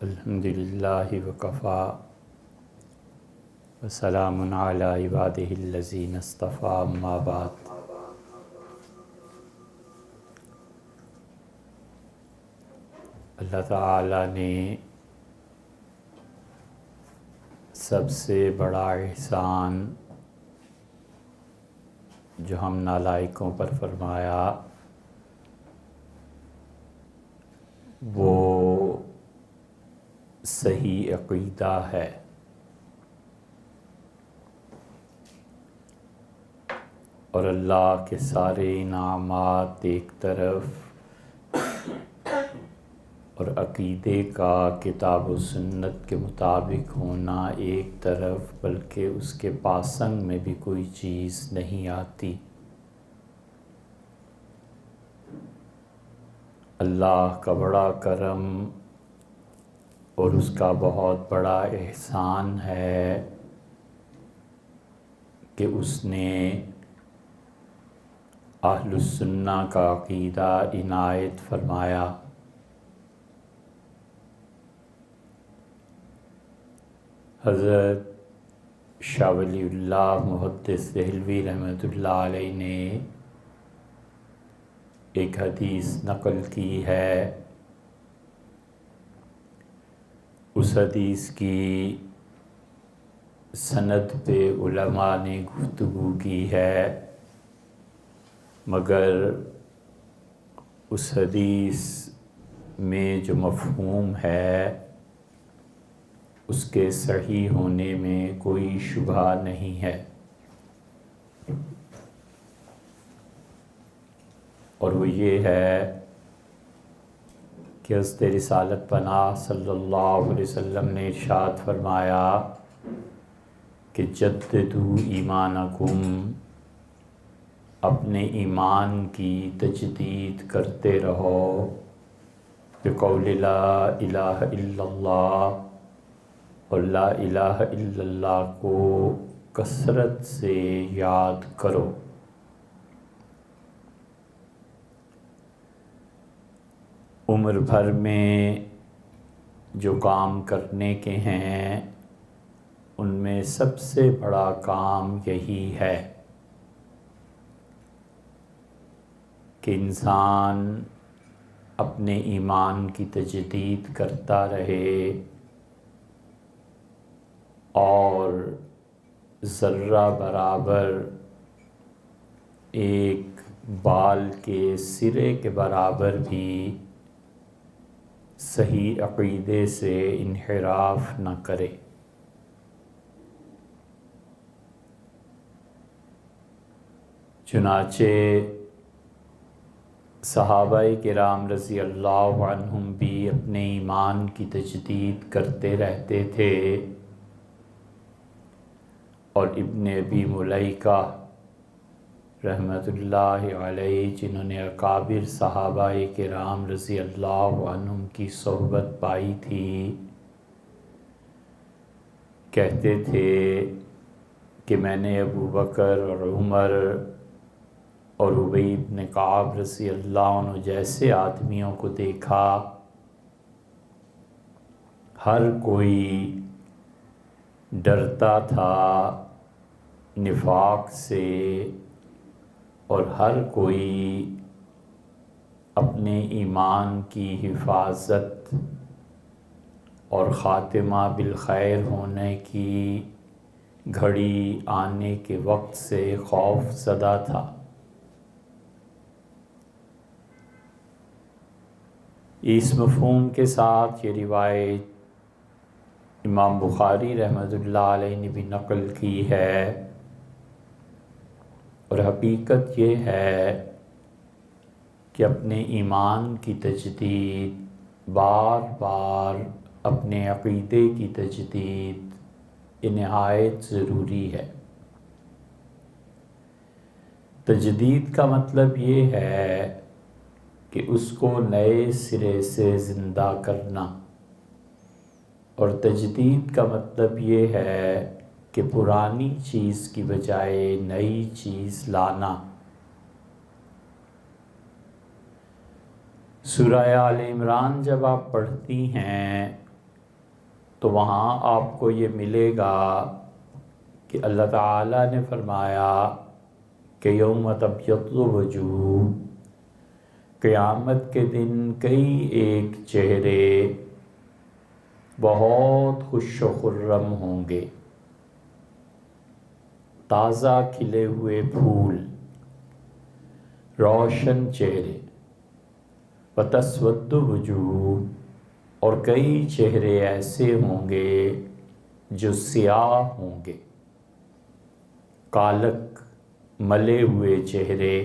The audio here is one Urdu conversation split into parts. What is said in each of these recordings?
الحمدللہ وکفا وسلام علی عبادہ الذین اصطفیٰ اما بعد۔ اللہ تعالیٰ نے سب سے بڑا احسان جو ہم نالائقوں پر فرمایا وہ صحیح عقیدہ ہے۔ اور اللہ کے سارے انعامات ایک طرف اور عقیدے کا کتاب و سنت کے مطابق ہونا ایک طرف، بلکہ اس کے پاسنگ میں بھی کوئی چیز نہیں آتی۔ اللہ کا بڑا کرم اور اس کا بہت بڑا احسان ہے کہ اس نے اہل السنہ کا عقیدہ عنایت فرمایا۔ حضرت شاہ ولی اللہ محدث دہلوی رحمۃ اللہ علیہ نے ایک حدیث نقل کی ہے۔ اس حدیث کی سند پہ علماء نے گفتگو کی ہے، مگر اس حدیث میں جو مفہوم ہے اس کے صحیح ہونے میں کوئی شبہ نہیں ہے، اور وہ یہ ہے کہ حضرت رسالت پناہ صلی اللہ علیہ وسلم نے ارشاد فرمایا کہ جددوا ایمانکم، اپنے ایمان کی تجدید کرتے رہو بقول لا الہ الا اللہ، اور لا الہ الا اللہ کو کثرت سے یاد کرو۔ عمر بھر میں جو کام کرنے کے ہیں ان میں سب سے بڑا کام یہی ہے کہ انسان اپنے ایمان کی تجدید کرتا رہے اور ذرہ برابر، ایک بال کے سرے کے برابر بھی صحیح عقیدے سے انحراف نہ کرے۔ چنانچہ صحابہ کرام رضی اللہ عنہم بھی اپنے ایمان کی تجدید کرتے رہتے تھے، اور ابن ابی ملیکہ رحمۃ اللہ علیہ، جنہوں نے اکابر صحابہ کرام رضی اللہ عنہم کی صحبت پائی تھی، کہتے تھے کہ میں نے ابو بکر اور عمر اور ابی بن کعب رضی اللہ عنہ جیسے آدمیوں کو دیکھا، ہر کوئی ڈرتا تھا نفاق سے، اور ہر کوئی اپنے ایمان کی حفاظت اور خاتمہ بالخیر ہونے کی گھڑی آنے کے وقت سے خوف زدہ تھا۔ اس مفہوم کے ساتھ یہ روایت امام بخاری رحمۃ اللہ علیہ نے بھی نقل کی ہے، اور حقیقت یہ ہے کہ اپنے ایمان کی تجدید، بار بار اپنے عقیدے کی تجدید نہایت ضروری ہے۔ تجدید کا مطلب یہ ہے کہ اس کو نئے سرے سے زندہ کرنا، اور تجدید کا مطلب یہ ہے کہ پرانی چیز کی بجائے نئی چیز لانا۔ سورہ آل عمران جب آپ پڑھتی ہیں تو وہاں آپ کو یہ ملے گا کہ اللہ تعالیٰ نے فرمایا کہ یوم تبیض وجوہ، قیامت کے دن کئی ایک چہرے بہت خوش و خرم ہوں گے، تازہ کھلے ہوئے پھول، روشن چہرے، وتسود وجوہ، اور کئی چہرے ایسے ہوں گے جو سیاہ ہوں گے، کالک ملے ہوئے چہرے۔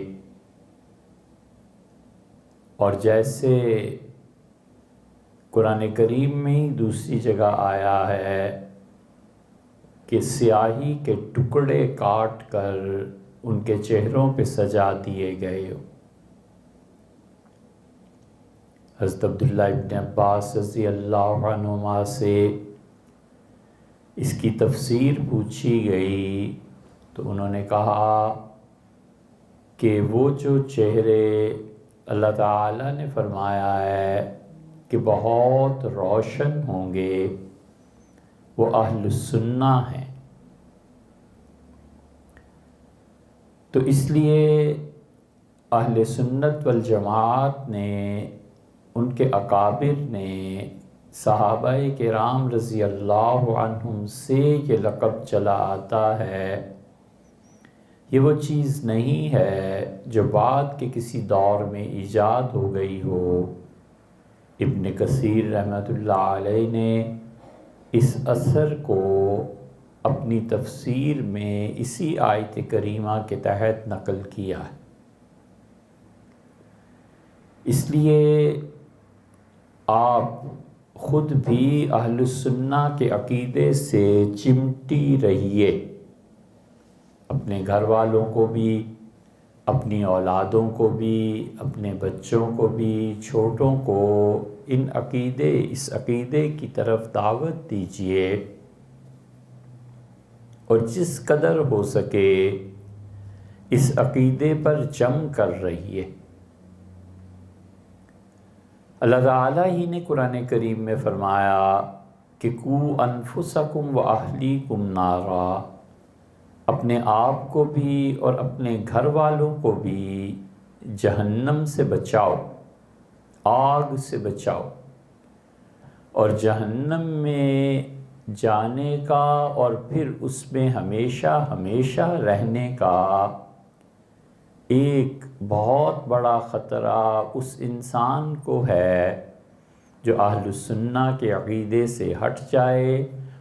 اور جیسے قرآن کریم میں ہی دوسری جگہ آیا ہے کہ سیاہی کے ٹکڑے کاٹ کر ان کے چہروں پہ سجا دیے گئے ہو۔ حضرت عبداللہ ابن عباس رضی اللہ عنہما سے اس کی تفسیر پوچھی گئی تو انہوں نے کہا کہ وہ جو چہرے اللہ تعالیٰ نے فرمایا ہے کہ بہت روشن ہوں گے وہ اہل السنہ ہیں۔ تو اس لیے اہل سنت والجماعت نے، ان کے اکابر نے، صحابہ کرام رضی اللہ عنہم سے یہ لقب چلا آتا ہے، یہ وہ چیز نہیں ہے جو بعد کے کسی دور میں ایجاد ہو گئی ہو۔ ابن کثیر رحمۃ اللہ علیہ نے اس اثر کو اپنی تفسیر میں اسی آیت کریمہ کے تحت نقل کیا ہے۔ اس لیے آپ خود بھی اہل السنہ کے عقیدے سے چمٹی رہیے، اپنے گھر والوں کو بھی، اپنی اولادوں کو بھی، اپنے بچوں کو بھی، چھوٹوں کو اس عقیدے کی طرف دعوت دیجیے، اور جس قدر ہو سکے اس عقیدے پر جم کر رہیے۔ اللہ تعالیٰ ہی نے قرآن کریم میں فرمایا کہ قُوا انفسکم واہلیکم نارا، اپنے آپ کو بھی اور اپنے گھر والوں کو بھی جہنم سے بچاؤ، آگ سے بچاؤ۔ اور جہنم میں جانے کا اور پھر اس میں ہمیشہ ہمیشہ رہنے کا ایک بہت بڑا خطرہ اس انسان کو ہے جو اہل السنہ کے عقیدے سے ہٹ جائے،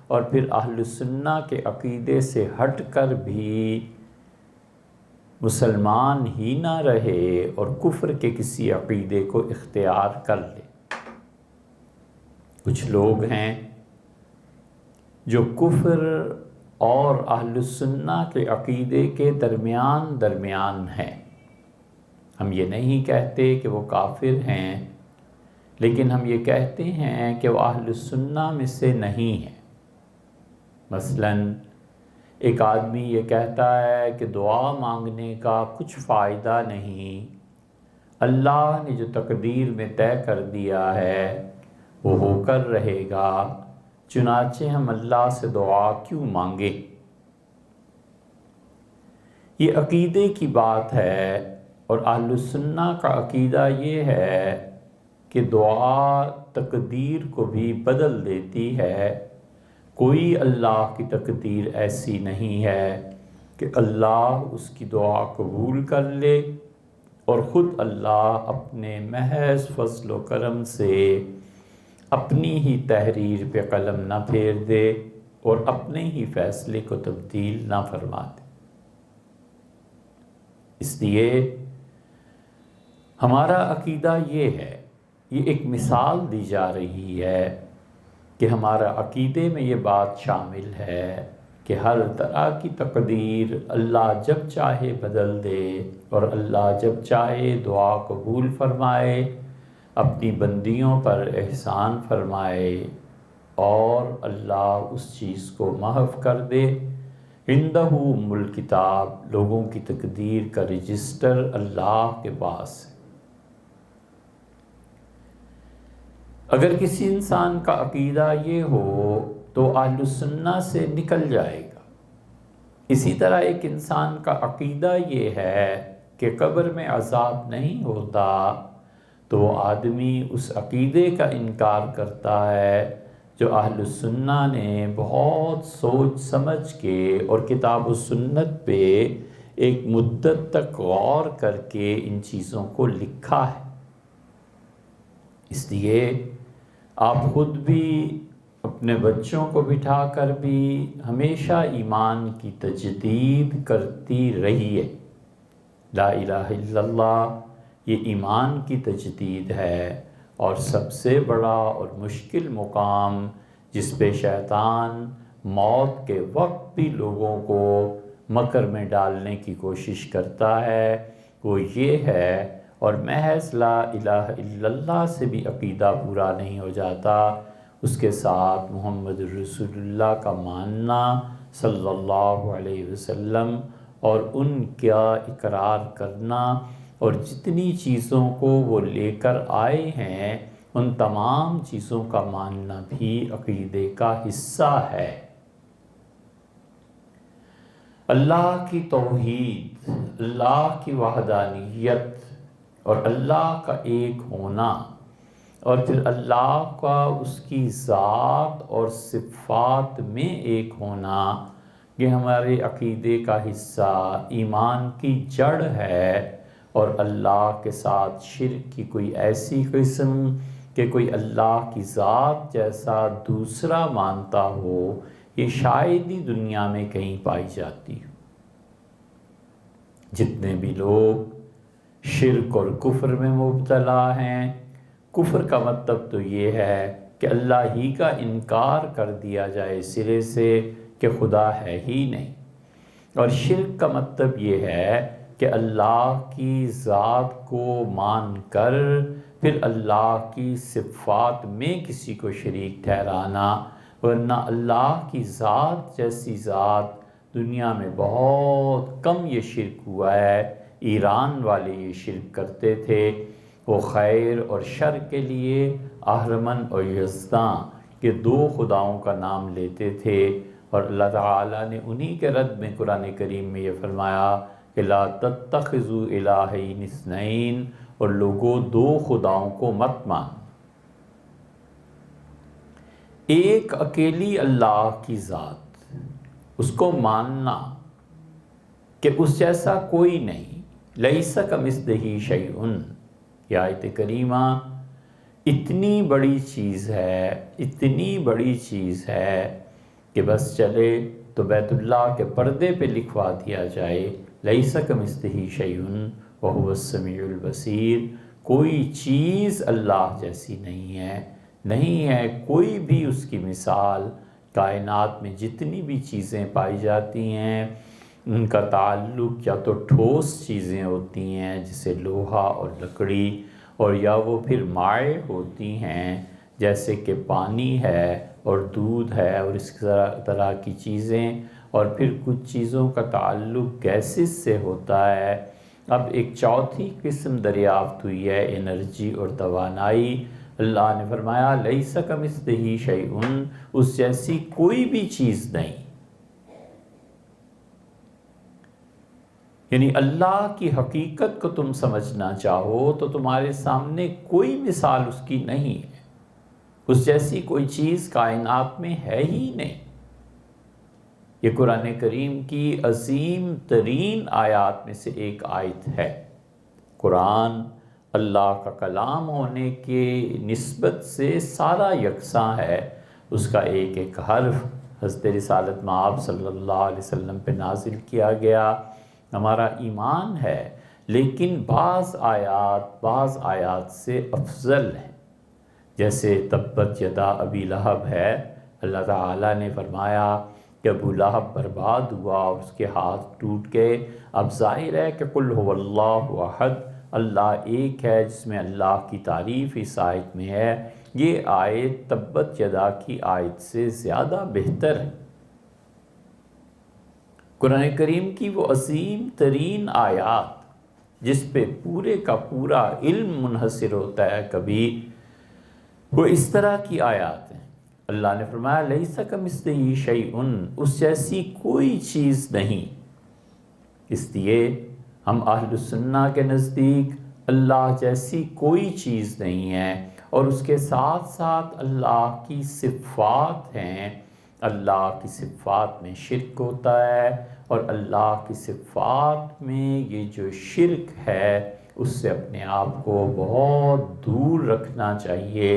اور پھر اہل السنہ کے عقیدے سے ہٹ کر بھی مسلمان ہی نہ رہے اور کفر کے کسی عقیدے کو اختیار کر لے۔ کچھ لوگ ہیں جو کفر اور اہل السنہ کے عقیدے کے درمیان ہیں۔ ہم یہ نہیں کہتے کہ وہ کافر ہیں، لیکن ہم یہ کہتے ہیں کہ وہ اہل السنہ میں سے نہیں ہیں۔ مثلاً ایک آدمی یہ کہتا ہے کہ دعا مانگنے کا کچھ فائدہ نہیں، اللہ نے جو تقدیر میں طے کر دیا ہے وہ ہو کر رہے گا، چنانچہ ہم اللہ سے دعا کیوں مانگے۔ یہ عقیدے کی بات ہے، اور اہل السنہ کا عقیدہ یہ ہے کہ دعا تقدیر کو بھی بدل دیتی ہے۔ کوئی اللہ کی تقدیر ایسی نہیں ہے کہ اللہ اس کی دعا قبول کر لے اور خود اللہ اپنے محض فضل و کرم سے اپنی ہی تحریر پہ قلم نہ پھیر دے اور اپنے ہی فیصلے کو تبدیل نہ فرما دے۔ اس لیے ہمارا عقیدہ یہ ہے، یہ ایک مثال دی جا رہی ہے کہ ہمارا عقیدے میں یہ بات شامل ہے کہ ہر طرح کی تقدیر اللہ جب چاہے بدل دے، اور اللہ جب چاہے دعا قبول فرمائے، اپنی بندیوں پر احسان فرمائے، اور اللہ اس چیز کو محو کر دے۔ عندہ ام الکتاب، لوگوں کی تقدیر کا رجسٹر اللہ کے پاس ہے۔ اگر کسی انسان کا عقیدہ یہ ہو تو اہل السنہ سے نکل جائے گا۔ اسی طرح ایک انسان کا عقیدہ یہ ہے کہ قبر میں عذاب نہیں ہوتا تو وہ آدمی اس عقیدے کا انکار کرتا ہے جو اہل السنہ نے بہت سوچ سمجھ کے اور کتاب و سنت پہ ایک مدت تک غور کر کے ان چیزوں کو لکھا ہے۔ اس لیے آپ خود بھی اپنے بچوں کو بٹھا کر بھی ہمیشہ ایمان کی تجدید کرتی رہیے۔ لا الہ الا اللہ یہ ایمان کی تجدید ہے، اور سب سے بڑا اور مشکل مقام جس پہ شیطان موت کے وقت بھی لوگوں کو مکر میں ڈالنے کی کوشش کرتا ہے وہ یہ ہے، اور محض لا الہ الا اللہ سے بھی عقیدہ پورا نہیں ہو جاتا، اس کے ساتھ محمد رسول اللہ کا ماننا صلی اللہ علیہ وسلم اور ان کا اقرار کرنا، اور جتنی چیزوں کو وہ لے کر آئے ہیں ان تمام چیزوں کا ماننا بھی عقیدے کا حصہ ہے۔ اللہ کی توحید، اللہ کی وحدانیت اور اللہ کا ایک ہونا، اور پھر اللہ کا اس کی ذات اور صفات میں ایک ہونا، یہ ہمارے عقیدے کا حصہ، ایمان کی جڑ ہے۔ اور اللہ کے ساتھ شرک کی کوئی ایسی قسم کہ کوئی اللہ کی ذات جیسا دوسرا مانتا ہو، یہ شاید ہی دنیا میں کہیں پائی جاتی ہو۔ جتنے بھی لوگ شرک اور کفر میں مبتلا ہیں، کفر کا مطلب تو یہ ہے کہ اللہ ہی کا انکار کر دیا جائے سرے سے کہ خدا ہے ہی نہیں، اور شرک کا مطلب یہ ہے کہ اللہ کی ذات کو مان کر پھر اللہ کی صفات میں کسی کو شریک ٹھہرانا، ورنہ اللہ کی ذات جیسی ذات دنیا میں بہت کم یہ شرک ہوا ہے۔ ایران والے یہ شرک کرتے تھے، وہ خیر اور شر کے لیے اہرمن اور یزداں کے دو خداؤں کا نام لیتے تھے، اور اللہ تعالیٰ نے انہی کے رد میں قرآن کریم میں یہ فرمایا کہ لا تتخذوا الہین اثنین، اور لوگوں دو خداؤں کو مت مان، ایک اکیلی اللہ کی ذات اس کو ماننا کہ اس جیسا کوئی نہیں، لیس کمثلہ شیء۔ یہ آیت کریمہ اتنی بڑی چیز ہے، اتنی بڑی چیز ہے کہ بس چلے تو بیت اللہ کے پردے پہ لکھوا دیا جائے لیس کمثلہ شیء وہو السمیع البصیر۔ کوئی چیز اللہ جیسی نہیں ہے، نہیں ہے کوئی بھی اس کی مثال۔ کائنات میں جتنی بھی چیزیں پائی جاتی ہیں ان کا تعلق یا تو ٹھوس چیزیں ہوتی ہیں جیسے لوہا اور لکڑی، اور یا وہ پھر مائع ہوتی ہیں جیسے کہ پانی ہے اور دودھ ہے اور اس طرح کی چیزیں، اور پھر کچھ چیزوں کا تعلق گیسز سے ہوتا ہے۔ اب ایک چوتھی قسم دریافت ہوئی ہے انرجی اور توانائی۔ اللہ نے فرمایا لیس کمثلہ شیء، اس جیسی کوئی بھی چیز نہیں۔ یعنی اللہ کی حقیقت کو تم سمجھنا چاہو تو تمہارے سامنے کوئی مثال اس کی نہیں ہے، اس جیسی کوئی چیز کائنات میں ہے ہی نہیں۔ یہ قرآن کریم کی عظیم ترین آیات میں سے ایک آیت ہے۔ قرآن اللہ کا کلام ہونے کے نسبت سے سارا یکساں ہے، اس کا ایک ایک حرف حضرت رسالت مآب صلی اللہ علیہ وسلم پہ نازل کیا گیا، ہمارا ایمان ہے، لیکن بعض آیات سے افضل ہے۔ جیسے تبت یدا ابی لہب ہے، اللہ تعالیٰ نے فرمایا کہ ابو لہب برباد ہوا اور اس کے ہاتھ ٹوٹ گئے۔ اب ظاہر ہے کہ قل هو اللہ احد، اللہ ایک ہے، جس میں اللہ کی تعریف اس آیت میں ہے۔ یہ آیت تبت یدا کی آیت سے زیادہ بہتر ہے۔ قرآن کریم کی وہ عظیم ترین آیات جس پہ پورے کا پورا علم منحصر ہوتا ہے، کبھی وہ اس طرح کی آیات ہیں۔ اللہ نے فرمایا لیس کمثلہ شیء، اس جیسی کوئی چیز نہیں۔ اس لیے ہم اہل السنہ کے نزدیک اللہ جیسی کوئی چیز نہیں ہے، اور اس کے ساتھ ساتھ اللہ کی صفات ہیں۔ اللہ کی صفات میں شرک ہوتا ہے، اور اللہ کی صفات میں یہ جو شرک ہے اس سے اپنے آپ کو بہت دور رکھنا چاہیے۔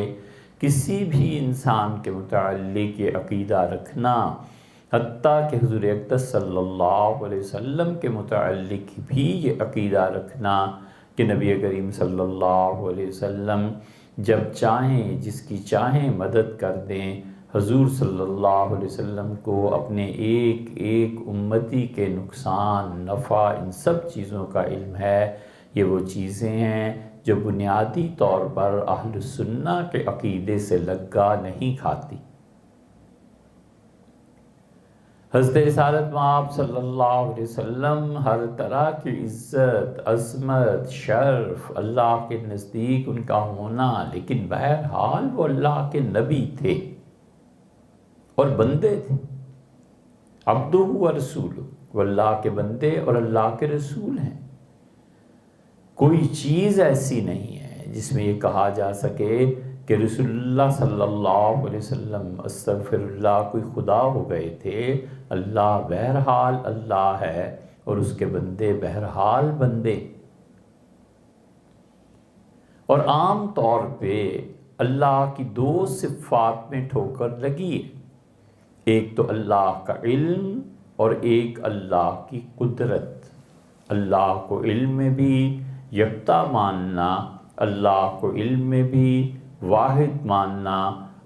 کسی بھی انسان کے متعلق یہ عقیدہ رکھنا، حتیٰ کہ حضور اقدس صلی اللہ علیہ وسلم کے متعلق بھی یہ عقیدہ رکھنا کہ نبی کریم صلی اللہ علیہ وسلم جب چاہیں جس کی چاہیں مدد کر دیں۔ حضور صلی اللہ علیہ وسلم کو اپنے ایک ایک امتی کے نقصان نفع ان سب چیزوں کا علم ہے۔ یہ وہ چیزیں ہیں جو بنیادی طور پر اہل سنہ کے عقیدے سے لگا نہیں کھاتی۔ حضرت رسالت مآب صلی اللہ علیہ وسلم ہر طرح کی عزت، عظمت، شرف اللہ کے نزدیک ان کا ہونا، لیکن بہرحال وہ اللہ کے نبی تھے اور بندے تھے۔ عبدہ و رسولہ، وہ اللہ کے بندے اور اللہ کے رسول ہیں۔ کوئی چیز ایسی نہیں ہے جس میں یہ کہا جا سکے کہ رسول اللہ صلی اللہ علیہ وسلم استغفر اللہ کوئی خدا ہو گئے تھے۔ اللہ بہرحال اللہ ہے اور اس کے بندے بہرحال بندے۔ اور عام طور پہ اللہ کی دو صفات میں ٹھوکر لگی ہے، ایک تو اللہ کا علم اور ایک اللہ کی قدرت۔ اللہ کو علم میں بھی یکتا ماننا، اللہ کو علم میں بھی واحد ماننا۔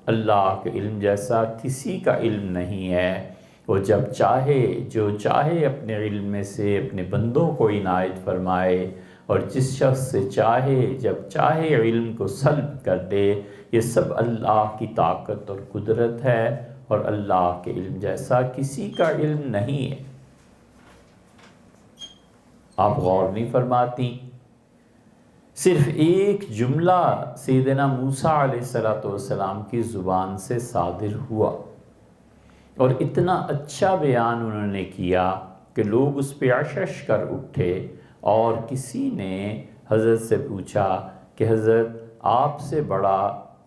اللہ کے علم جیسا کسی کا علم نہیں ہے۔ وہ جب چاہے جو چاہے اپنے علم میں سے اپنے بندوں کو عنایت فرمائے، اور جس شخص سے چاہے جب چاہے علم کو سلب کر دے۔ یہ سب اللہ کی طاقت اور قدرت ہے، اور اللہ کے علم جیسا کسی کا علم نہیں ہے۔ آپ غور نہیں فرماتی؟ صرف ایک جملہ سیدنا موسیٰ علیہ السلام کی زبان سے صادر ہوا، اور اتنا اچھا بیان انہوں نے کیا کہ لوگ اس پہ عشش کر اٹھے، اور کسی نے حضرت سے پوچھا کہ حضرت آپ سے بڑا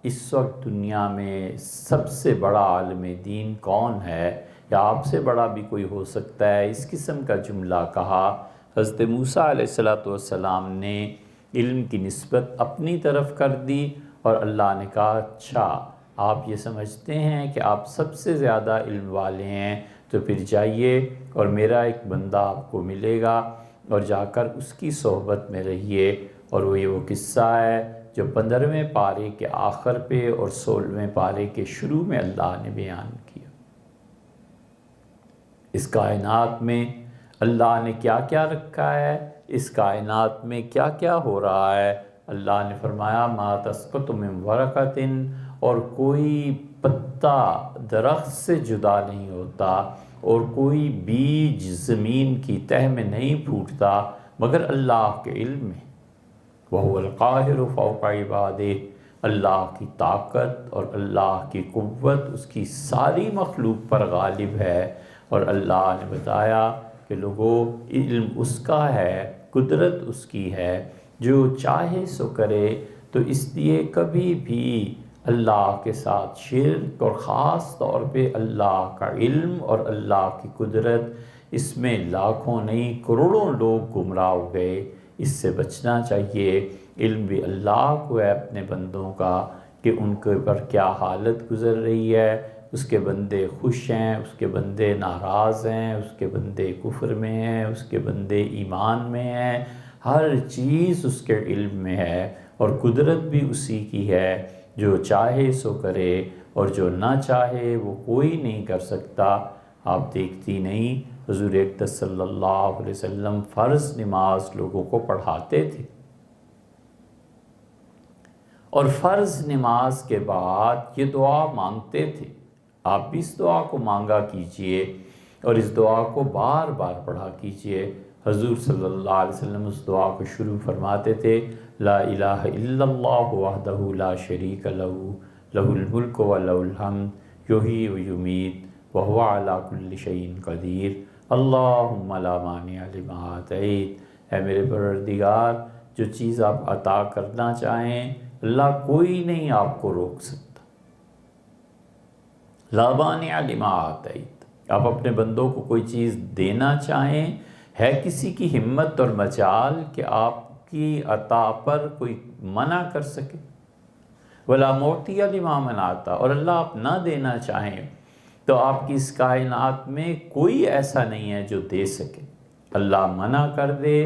اس وقت دنیا میں سب سے بڑا عالم دین کون ہے، یا آپ سے بڑا بھی کوئی ہو سکتا ہے؟ اس قسم کا جملہ کہا۔ حضرت موسیٰ علیہ السلام نے علم کی نسبت اپنی طرف کر دی، اور اللہ نے کہا اچھا آپ یہ سمجھتے ہیں کہ آپ سب سے زیادہ علم والے ہیں، تو پھر جائیے اور میرا ایک بندہ آپ کو ملے گا، اور جا کر اس کی صحبت میں رہیے۔ اور وہ قصہ ہے جو 15ویں پارے کے آخر پہ اور 16ویں پارے کے شروع میں اللہ نے بیان کیا۔ اس کائنات میں اللہ نے کیا کیا رکھا ہے، اس کائنات میں کیا کیا ہو رہا ہے۔ اللہ نے فرمایا ما تسقط من ورقۃ، اور کوئی پتا درخت سے جدا نہیں ہوتا، اور کوئی بیج زمین کی تہ میں نہیں پھوٹتا مگر اللہ کے علم میں۔ وَهُوَ الْقَاهِرُ فَوْقَ عِبَادِهِ، اللہ کی طاقت اور اللہ کی قوت اس کی ساری مخلوق پر غالب ہے۔ اور اللہ نے بتایا کہ لوگوں علم اس کا ہے، قدرت اس کی ہے، جو چاہے سو کرے۔ تو اس لیے کبھی بھی اللہ کے ساتھ شرک، اور خاص طور پہ اللہ کا علم اور اللہ کی قدرت، اس میں لاکھوں نہیں کروڑوں لوگ گمراہ ہو گئے۔ اس سے بچنا چاہیے۔ علم بھی اللہ کو ہے اپنے بندوں کا کہ ان کے پر کیا حالت گزر رہی ہے۔ اس کے بندے خوش ہیں، اس کے بندے ناراض ہیں، اس کے بندے کفر میں ہیں، اس کے بندے ایمان میں ہیں۔ ہر چیز اس کے علم میں ہے، اور قدرت بھی اسی کی ہے۔ جو چاہے سو کرے، اور جو نہ چاہے وہ کوئی نہیں کر سکتا۔ آپ دیکھتی نہیں حضور اقدس صلی اللہ علیہ وسلم فرض نماز لوگوں کو پڑھاتے تھے، اور فرض نماز کے بعد یہ دعا مانگتے تھے۔ آپ بھی اس دعا کو مانگا کیجئے، اور اس دعا کو بار بار پڑھا کیجئے۔ حضور صلی اللہ علیہ وسلم اس دعا کو شروع فرماتے تھے لا الہ الا اللہ وحدہ لا شریک لہ لہ الملک و لہ الحمد یحیی و یمیت وہو علی کل شیء قدیر اللہم لا مانع لما اعطیت۔ اے میرے پروردگار، جو چیز آپ عطا کرنا چاہیں اللہ کوئی نہیں آپ کو روک سکتا۔ لا مانع لما اعطیت، آپ اپنے بندوں کو کوئی چیز دینا چاہیں، ہے کسی کی ہمت اور مجال کہ آپ کی عطا پر کوئی منع کر سکے؟ ولا معطی لما منعت، اور اللہ آپ نہ دینا چاہیں تو آپ کی اس کائنات میں کوئی ایسا نہیں ہے جو دے سکے۔ اللہ منع کر دے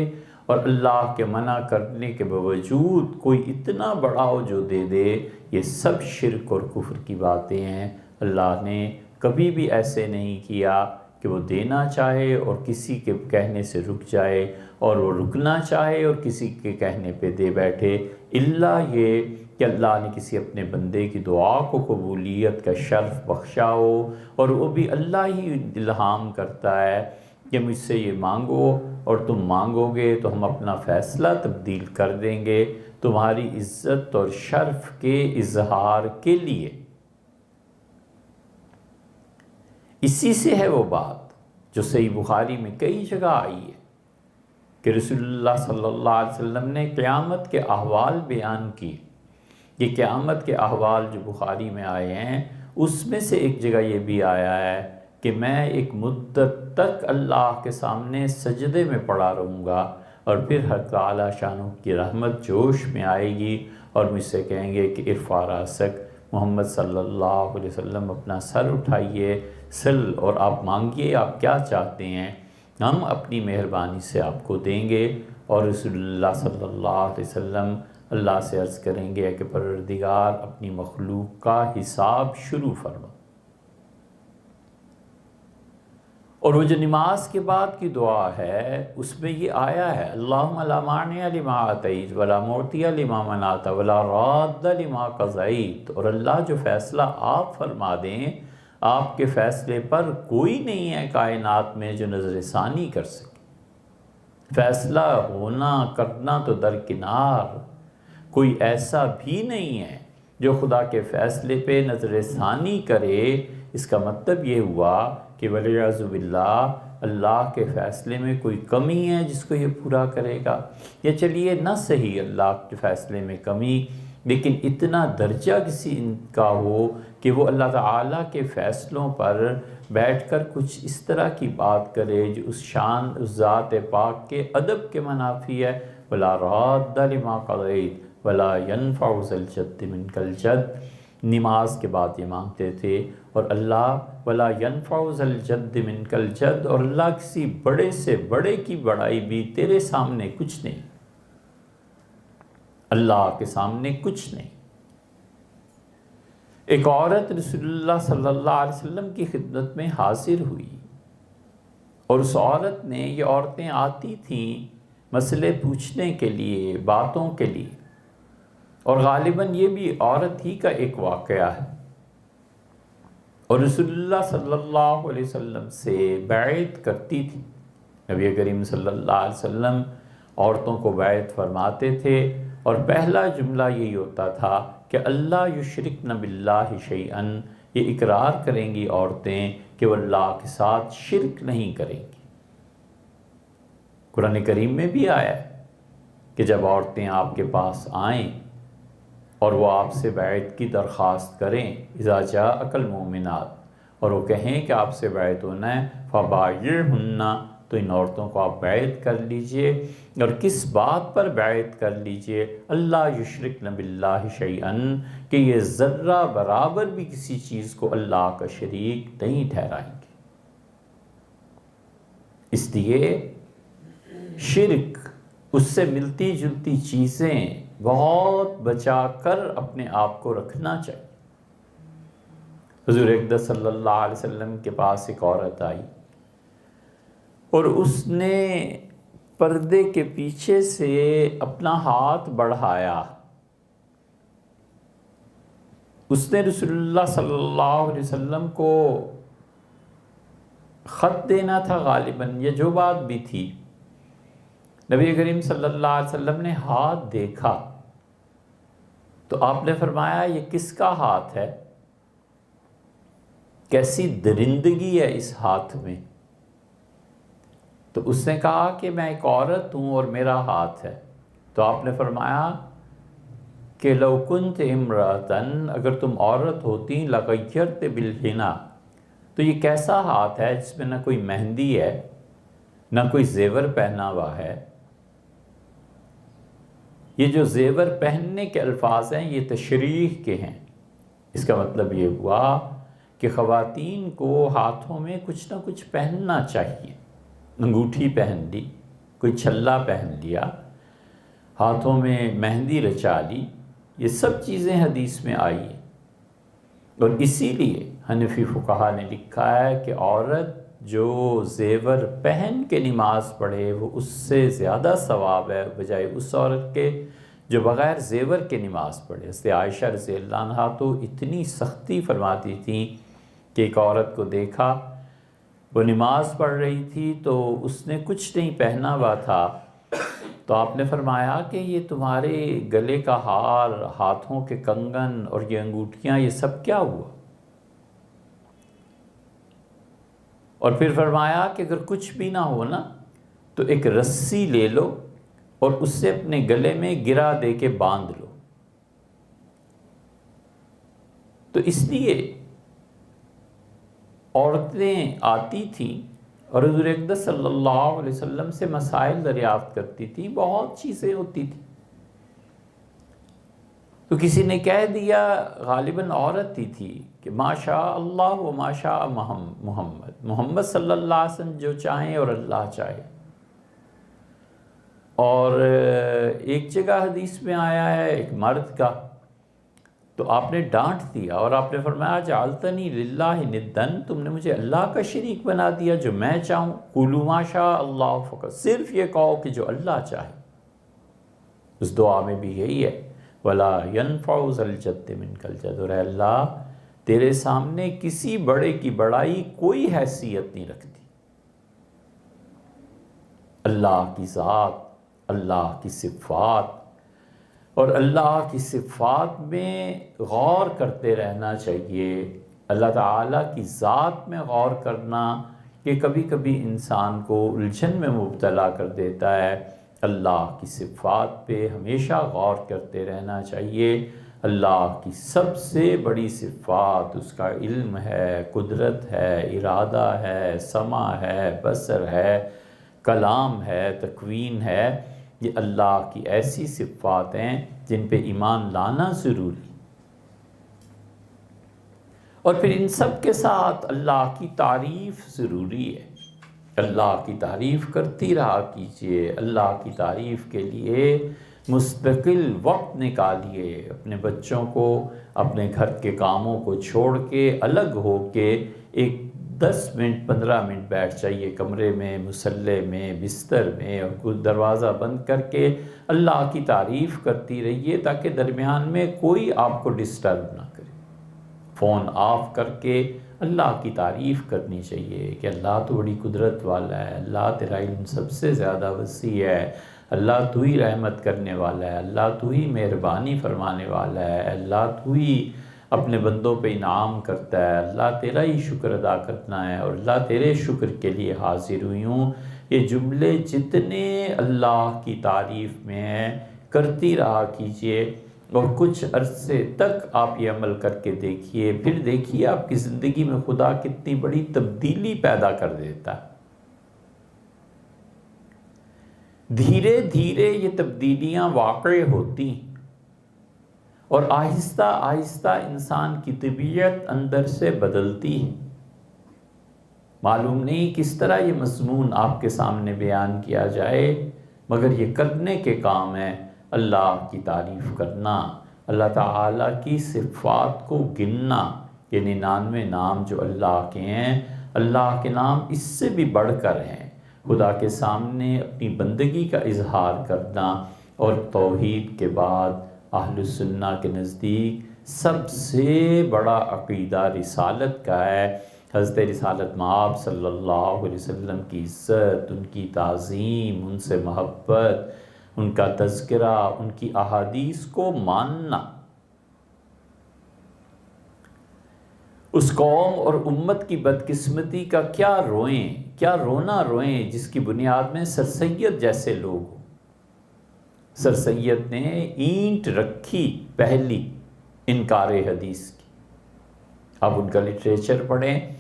اور اللہ کے منع کرنے کے باوجود کوئی اتنا بڑا ہو جو دے دے، یہ سب شرک اور کفر کی باتیں ہیں۔ اللہ نے کبھی بھی ایسے نہیں کیا کہ وہ دینا چاہے اور کسی کے کہنے سے رک جائے، اور وہ رکنا چاہے اور کسی کے کہنے پہ دے بیٹھے، الا یہ کہ اللہ نے کسی اپنے بندے کی دعا کو قبولیت کا شرف بخشا ہو، اور وہ بھی اللہ ہی الہام کرتا ہے کہ مجھ سے یہ مانگو اور تم مانگو گے تو ہم اپنا فیصلہ تبدیل کر دیں گے تمہاری عزت اور شرف کے اظہار کے لیے۔ اسی سے ہے وہ بات جو صحیح بخاری میں کئی جگہ آئی ہے کہ رسول اللہ صلی اللہ علیہ وسلم نے قیامت کے احوال بیان کی۔ یہ قیامت کے احوال جو بخاری میں آئے ہیں اس میں سے ایک جگہ یہ بھی آیا ہے کہ میں ایک مدت تک اللہ کے سامنے سجدے میں پڑا رہوں گا، اور پھر حق تعالی شانہ کی رحمت جوش میں آئے گی اور مجھ سے کہیں گے کہ ارفع راسک، محمد صلی اللہ علیہ وسلم اپنا سر اٹھائیے، سل اور آپ مانگیے آپ کیا چاہتے ہیں، ہم اپنی مہربانی سے آپ کو دیں گے۔ اور رسول اللہ صلی اللہ علیہ وسلم اللہ سے عرض کریں گے کہ پروردگار اپنی مخلوق کا حساب شروع فرما۔ اور وہ جو نماز کے بعد کی دعا ہے اس میں یہ آیا ہے اللہم لا مانع لما اعطیت ولا معطی لما منعت ولا راد لما قضیت، اور اللہ جو فیصلہ آپ فرما دیں، آپ کے فیصلے پر کوئی نہیں ہے کائنات میں جو نظر ثانی کر سکے۔ فیصلہ ہونا کرنا تو درکنار، کوئی ایسا بھی نہیں ہے جو خدا کے فیصلے پہ نظر ثانی کرے۔ اس کا مطلب یہ ہوا کہ والعیاذ باللہ اللہ کے فیصلے میں کوئی کمی ہے جس کو یہ پورا کرے گا، یا چلیے نہ صحیح اللہ کے فیصلے میں کمی، لیکن اتنا درجہ کسی ان کا ہو کہ وہ اللہ تعالیٰ کے فیصلوں پر بیٹھ کر کچھ اس طرح کی بات کرے جو اس شان اس ذات پاک کے ادب کے منافی ہے۔ ولا راد لما قضیت ولا ينفع ذا الجد منک الجد، نماز کے بعد یہ مانگتے تھے، اور اللہ ولا ينفع ذا الجد منک الجد، اور اللہ کسی بڑے سے بڑے کی بڑائی بھی تیرے سامنے کچھ نہیں، اللہ کے سامنے کچھ نہیں۔ ایک عورت رسول اللہ صلی اللہ علیہ وسلم کی خدمت میں حاضر ہوئی، اور اس عورت نے، یہ عورتیں آتی تھیں مسئلے پوچھنے کے لیے، باتوں کے لیے، اور غالباً یہ بھی عورت ہی کا ایک واقعہ ہے، اور رسول اللہ صلی اللہ علیہ وسلم سے بیعت کرتی تھی۔ نبی کریم صلی اللہ علیہ وسلم عورتوں کو بیعت فرماتے تھے، اور پہلا جملہ یہی ہوتا تھا کہ اللہ یشرکن باللہ شیئا، یہ اقرار کریں گی عورتیں کہ وہ اللہ کے ساتھ شرک نہیں کریں گی۔ قرآن کریم میں بھی آیا ہے کہ جب عورتیں آپ کے پاس آئیں اور وہ آپ سے بیعت کی درخواست کریں، اذا جاءک المؤمنات، اور وہ کہیں کہ آپ سے بیعت ہونا ہے، فبایعہن، تو ان عورتوں کو آپ بیعت کر لیجئے۔ اور کس بات پر بیعت کر لیجئے؟ اللہ یشرکن باللہ شیئا، کہ یہ ذرہ برابر بھی کسی چیز کو اللہ کا شریک نہیں ٹھہرائیں گے۔ اس لیے شرک، اس سے ملتی جلتی چیزیں بہت بچا کر اپنے آپ کو رکھنا چاہیے۔ حضور اقدس صلی اللہ علیہ وسلم کے پاس ایک عورت آئی، اور اس نے پردے کے پیچھے سے اپنا ہاتھ بڑھایا۔ اس نے رسول اللہ صلی اللہ علیہ وسلم کو خط دینا تھا غالباً، یا جو بات بھی تھی، نبی کریم صلی اللہ علیہ وسلم نے ہاتھ دیکھا تو آپ نے فرمایا یہ کس کا ہاتھ ہے؟ کیسی درندگی ہے اس ہاتھ میں؟ تو اس نے کہا کہ میں ایک عورت ہوں اور میرا ہاتھ ہے۔ تو آپ نے فرمایا کہ لو کنت امرأتن، اگر تم عورت ہوتی لغیرت بالحنا، تو یہ کیسا ہاتھ ہے جس میں نہ کوئی مہندی ہے نہ کوئی زیور پہنا ہوا ہے۔ یہ جو زیور پہننے کے الفاظ ہیں یہ تشریح کے ہیں۔ اس کا مطلب یہ ہوا کہ خواتین کو ہاتھوں میں کچھ نہ کچھ پہننا چاہیے۔ انگوٹھی پہن لی، کوئی چھلا پہن لیا، ہاتھوں میں مہندی رچا لی، یہ سب چیزیں حدیث میں آئی ہیں۔ اور اسی لیے حنفی فقہا نے لکھا ہے کہ عورت جو زیور پہن کے نماز پڑھے وہ اس سے زیادہ ثواب ہے بجائے اس عورت کے جو بغیر زیور کے نماز پڑھے۔ حضرت عائشہ رضی اللہ عنہا تو اتنی سختی فرماتی تھیں کہ ایک عورت کو دیکھا وہ نماز پڑھ رہی تھی تو اس نے کچھ نہیں پہنا ہوا تھا، تو آپ نے فرمایا کہ یہ تمہارے گلے کا ہار، ہاتھوں کے کنگن اور یہ انگوٹھیاں یہ سب کیا ہوا؟ اور پھر فرمایا کہ اگر کچھ بھی نہ ہو نا تو ایک رسی لے لو اور اس سے اپنے گلے میں گرا دے کے باندھ لو۔ تو اس لیے عورتیں آتی تھیں اور حضور اقدس صلی اللہ علیہ وسلم سے مسائل دریافت کرتی تھیں، بہت چیزیں ہوتی تھیں۔ تو کسی نے کہہ دیا، غالباً عورت ہی تھی، کہ ما شاء اللہ و ما شاء محمد صلی اللہ علیہ وسلم جو چاہیں اور اللہ چاہے۔ اور ایک جگہ حدیث میں آیا ہے ایک مرد کا، تو آپ نے ڈانٹ دیا اور آپ نے فرمایا جعلتنی للہ ندن، تم نے مجھے اللہ کا شریک بنا دیا جو میں چاہوں۔ قولوا ما شاء اللہ فقط، صرف یہ کہو کہ جو اللہ چاہے۔ اس دعا میں بھی یہی ہے، ولا ينفع ذا الجد منک الجد، اور اے اللہ تیرے سامنے کسی بڑے کی بڑائی کوئی حیثیت نہیں رکھتی۔ اللہ کی ذات، اللہ کی صفات، اور اللہ کی صفات میں غور کرتے رہنا چاہیے۔ اللہ تعالیٰ کی ذات میں غور کرنا کہ کبھی کبھی انسان کو الجھن میں مبتلا کر دیتا ہے۔ اللہ کی صفات پہ ہمیشہ غور کرتے رہنا چاہیے۔ اللہ کی سب سے بڑی صفات اس کا علم ہے، قدرت ہے، ارادہ ہے، سمع ہے، بصر ہے، کلام ہے، تکوین ہے۔ یہ اللہ کی ایسی صفات ہیں جن پہ ایمان لانا ضروری۔ اور پھر ان سب کے ساتھ اللہ کی تعریف ضروری ہے۔ اللہ کی تعریف کرتی رہا کیجئے، اللہ کی تعریف کے لیے مستقل وقت نکالیے، اپنے بچوں کو، اپنے گھر کے کاموں کو چھوڑ کے الگ ہو کے ایک 10 منٹ 15 منٹ بیٹھ جائیے کمرے میں، مصلی میں، بستر میں، اور کچھ دروازہ بند کر کے اللہ کی تعریف کرتی رہیے تاکہ درمیان میں کوئی آپ کو ڈسٹرب نہ کرے۔ فون آف کر کے اللہ کی تعریف کرنی چاہیے کہ اللہ تو بڑی قدرت والا ہے، اللہ تیرا علم سب سے زیادہ وسیع ہے، اللہ تو ہی رحمت کرنے والا ہے، اللہ تو ہی مہربانی فرمانے والا ہے، اللہ تو ہی اپنے بندوں پہ انعام کرتا ہے، اللہ تیرا ہی شکر ادا کرنا ہے، اور اللہ تیرے شکر کے لیے حاضر ہوئی ہوں۔ یہ جملے جتنے اللہ کی تعریف میں ہیں کرتی رہا کیجئے، اور کچھ عرصے تک آپ یہ عمل کر کے دیکھیے، پھر دیکھیے آپ کی زندگی میں خدا کتنی بڑی تبدیلی پیدا کر دیتا ہے۔ دھیرے دھیرے یہ تبدیلیاں واقع ہوتی ہیں اور آہستہ آہستہ انسان کی طبیعت اندر سے بدلتی ہے۔ معلوم نہیں کس طرح یہ مضمون آپ کے سامنے بیان کیا جائے، مگر یہ کرنے کے کام ہے۔ اللہ کی تعریف کرنا، اللہ تعالیٰ کی صفات کو گننا، یہ 99 نام جو اللہ کے ہیں، اللہ کے نام اس سے بھی بڑھ کر ہیں۔ خدا کے سامنے اپنی بندگی کا اظہار کرنا، اور توحید کے بعد اہل السنہ کے نزدیک سب سے بڑا عقیدہ رسالت کا ہے۔ حضرت رسالت مآب صلی اللہ علیہ وسلم کی عزت، ان کی تعظیم، ان سے محبت، ان کا تذکرہ، ان کی احادیث کو ماننا، اس قوم اور امت کی بدقسمتی کا کیا روئیں، کیا رونا روئیں جس کی بنیاد میں سر سید جیسے لوگ ہوں۔ سر سید نے اینٹ رکھی پہلی انکار حدیث کی۔ آپ ان کا لٹریچر پڑھیں،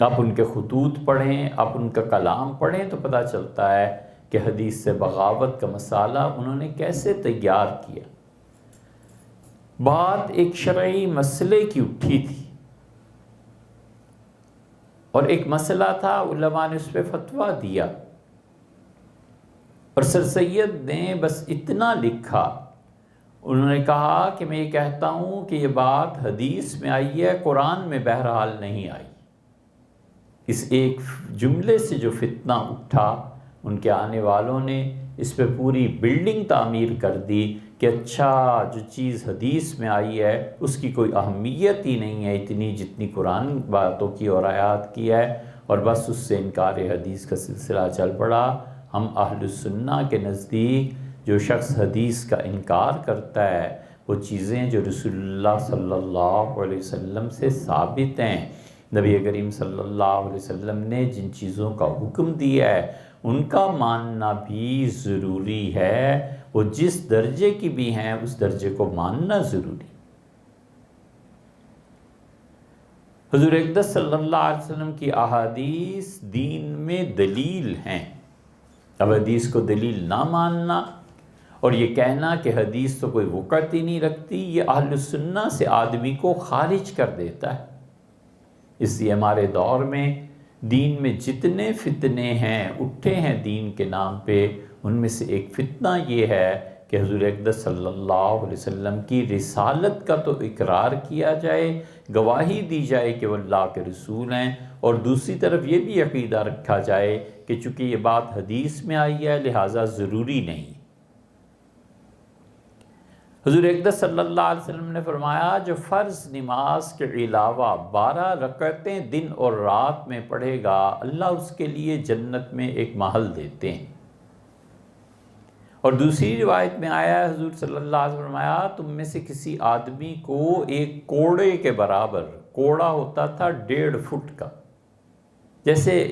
آپ ان کے خطوط پڑھیں، آپ ان کا کلام پڑھیں تو پتہ چلتا ہے کہ حدیث سے بغاوت کا مسالہ انہوں نے کیسے تیار کیا۔ بات ایک شرعی مسئلے کی اٹھی تھی اور ایک مسئلہ تھا، علماء نے اس پہ فتویٰ دیا، اور سر سید نے بس اتنا لکھا، انہوں نے کہا کہ میں یہ کہتا ہوں کہ یہ بات حدیث میں آئی ہے، قرآن میں بہرحال نہیں آئی۔ اس ایک جملے سے جو فتنہ اٹھا، ان کے آنے والوں نے اس پہ پوری بلڈنگ تعمیر کر دی کہ اچھا جو چیز حدیث میں آئی ہے اس کی کوئی اہمیت ہی نہیں ہے اتنی جتنی قرآن باتوں کی اور آیات کی ہے، اور بس اس سے انکار حدیث کا سلسلہ چل پڑا۔ ہم اہل السنہ کے نزدیک جو شخص حدیث کا انکار کرتا ہے وہ چیزیں جو رسول اللہ صلی اللہ علیہ وسلم سے ثابت ہیں، نبی کریم صلی اللہ علیہ وسلم نے جن چیزوں کا حکم دیا ہے ان کا ماننا بھی ضروری ہے، وہ جس درجے کی بھی ہیں اس درجے کو ماننا ضروری۔ حضور اقدس صلی اللہ علیہ وسلم کی احادیث دین میں دلیل ہیں۔ اب حدیث کو دلیل نہ ماننا اور یہ کہنا کہ حدیث تو کوئی وقت ہی نہیں رکھتی، یہ اہل السنہ سے آدمی کو خارج کر دیتا ہے۔ اس لیے ہمارے دور میں دین میں جتنے فتنے ہیں اٹھے ہیں دین کے نام پہ، ان میں سے ایک فتنہ یہ ہے کہ حضور اقدس صلی اللہ علیہ وسلم کی رسالت کا تو اقرار کیا جائے، گواہی دی جائے کہ وہ اللہ کے رسول ہیں، اور دوسری طرف یہ بھی عقیدہ رکھا جائے کہ چونکہ یہ بات حدیث میں آئی ہے لہٰذا ضروری نہیں۔ حضور اقدس صلی اللہ علیہ وسلم نے فرمایا جو فرض نماز کے علاوہ 12 رکعتیں دن اور رات میں پڑھے گا اللہ اس کے لیے جنت میں ایک محل دیتے ہیں۔ اور دوسری روایت میں آیا ہے حضور صلی اللہ علیہ وسلم فرمایا تم میں سے کسی آدمی کو ایک کوڑے کے برابر، کوڑا ہوتا تھا 1.5 فٹ کا، جیسے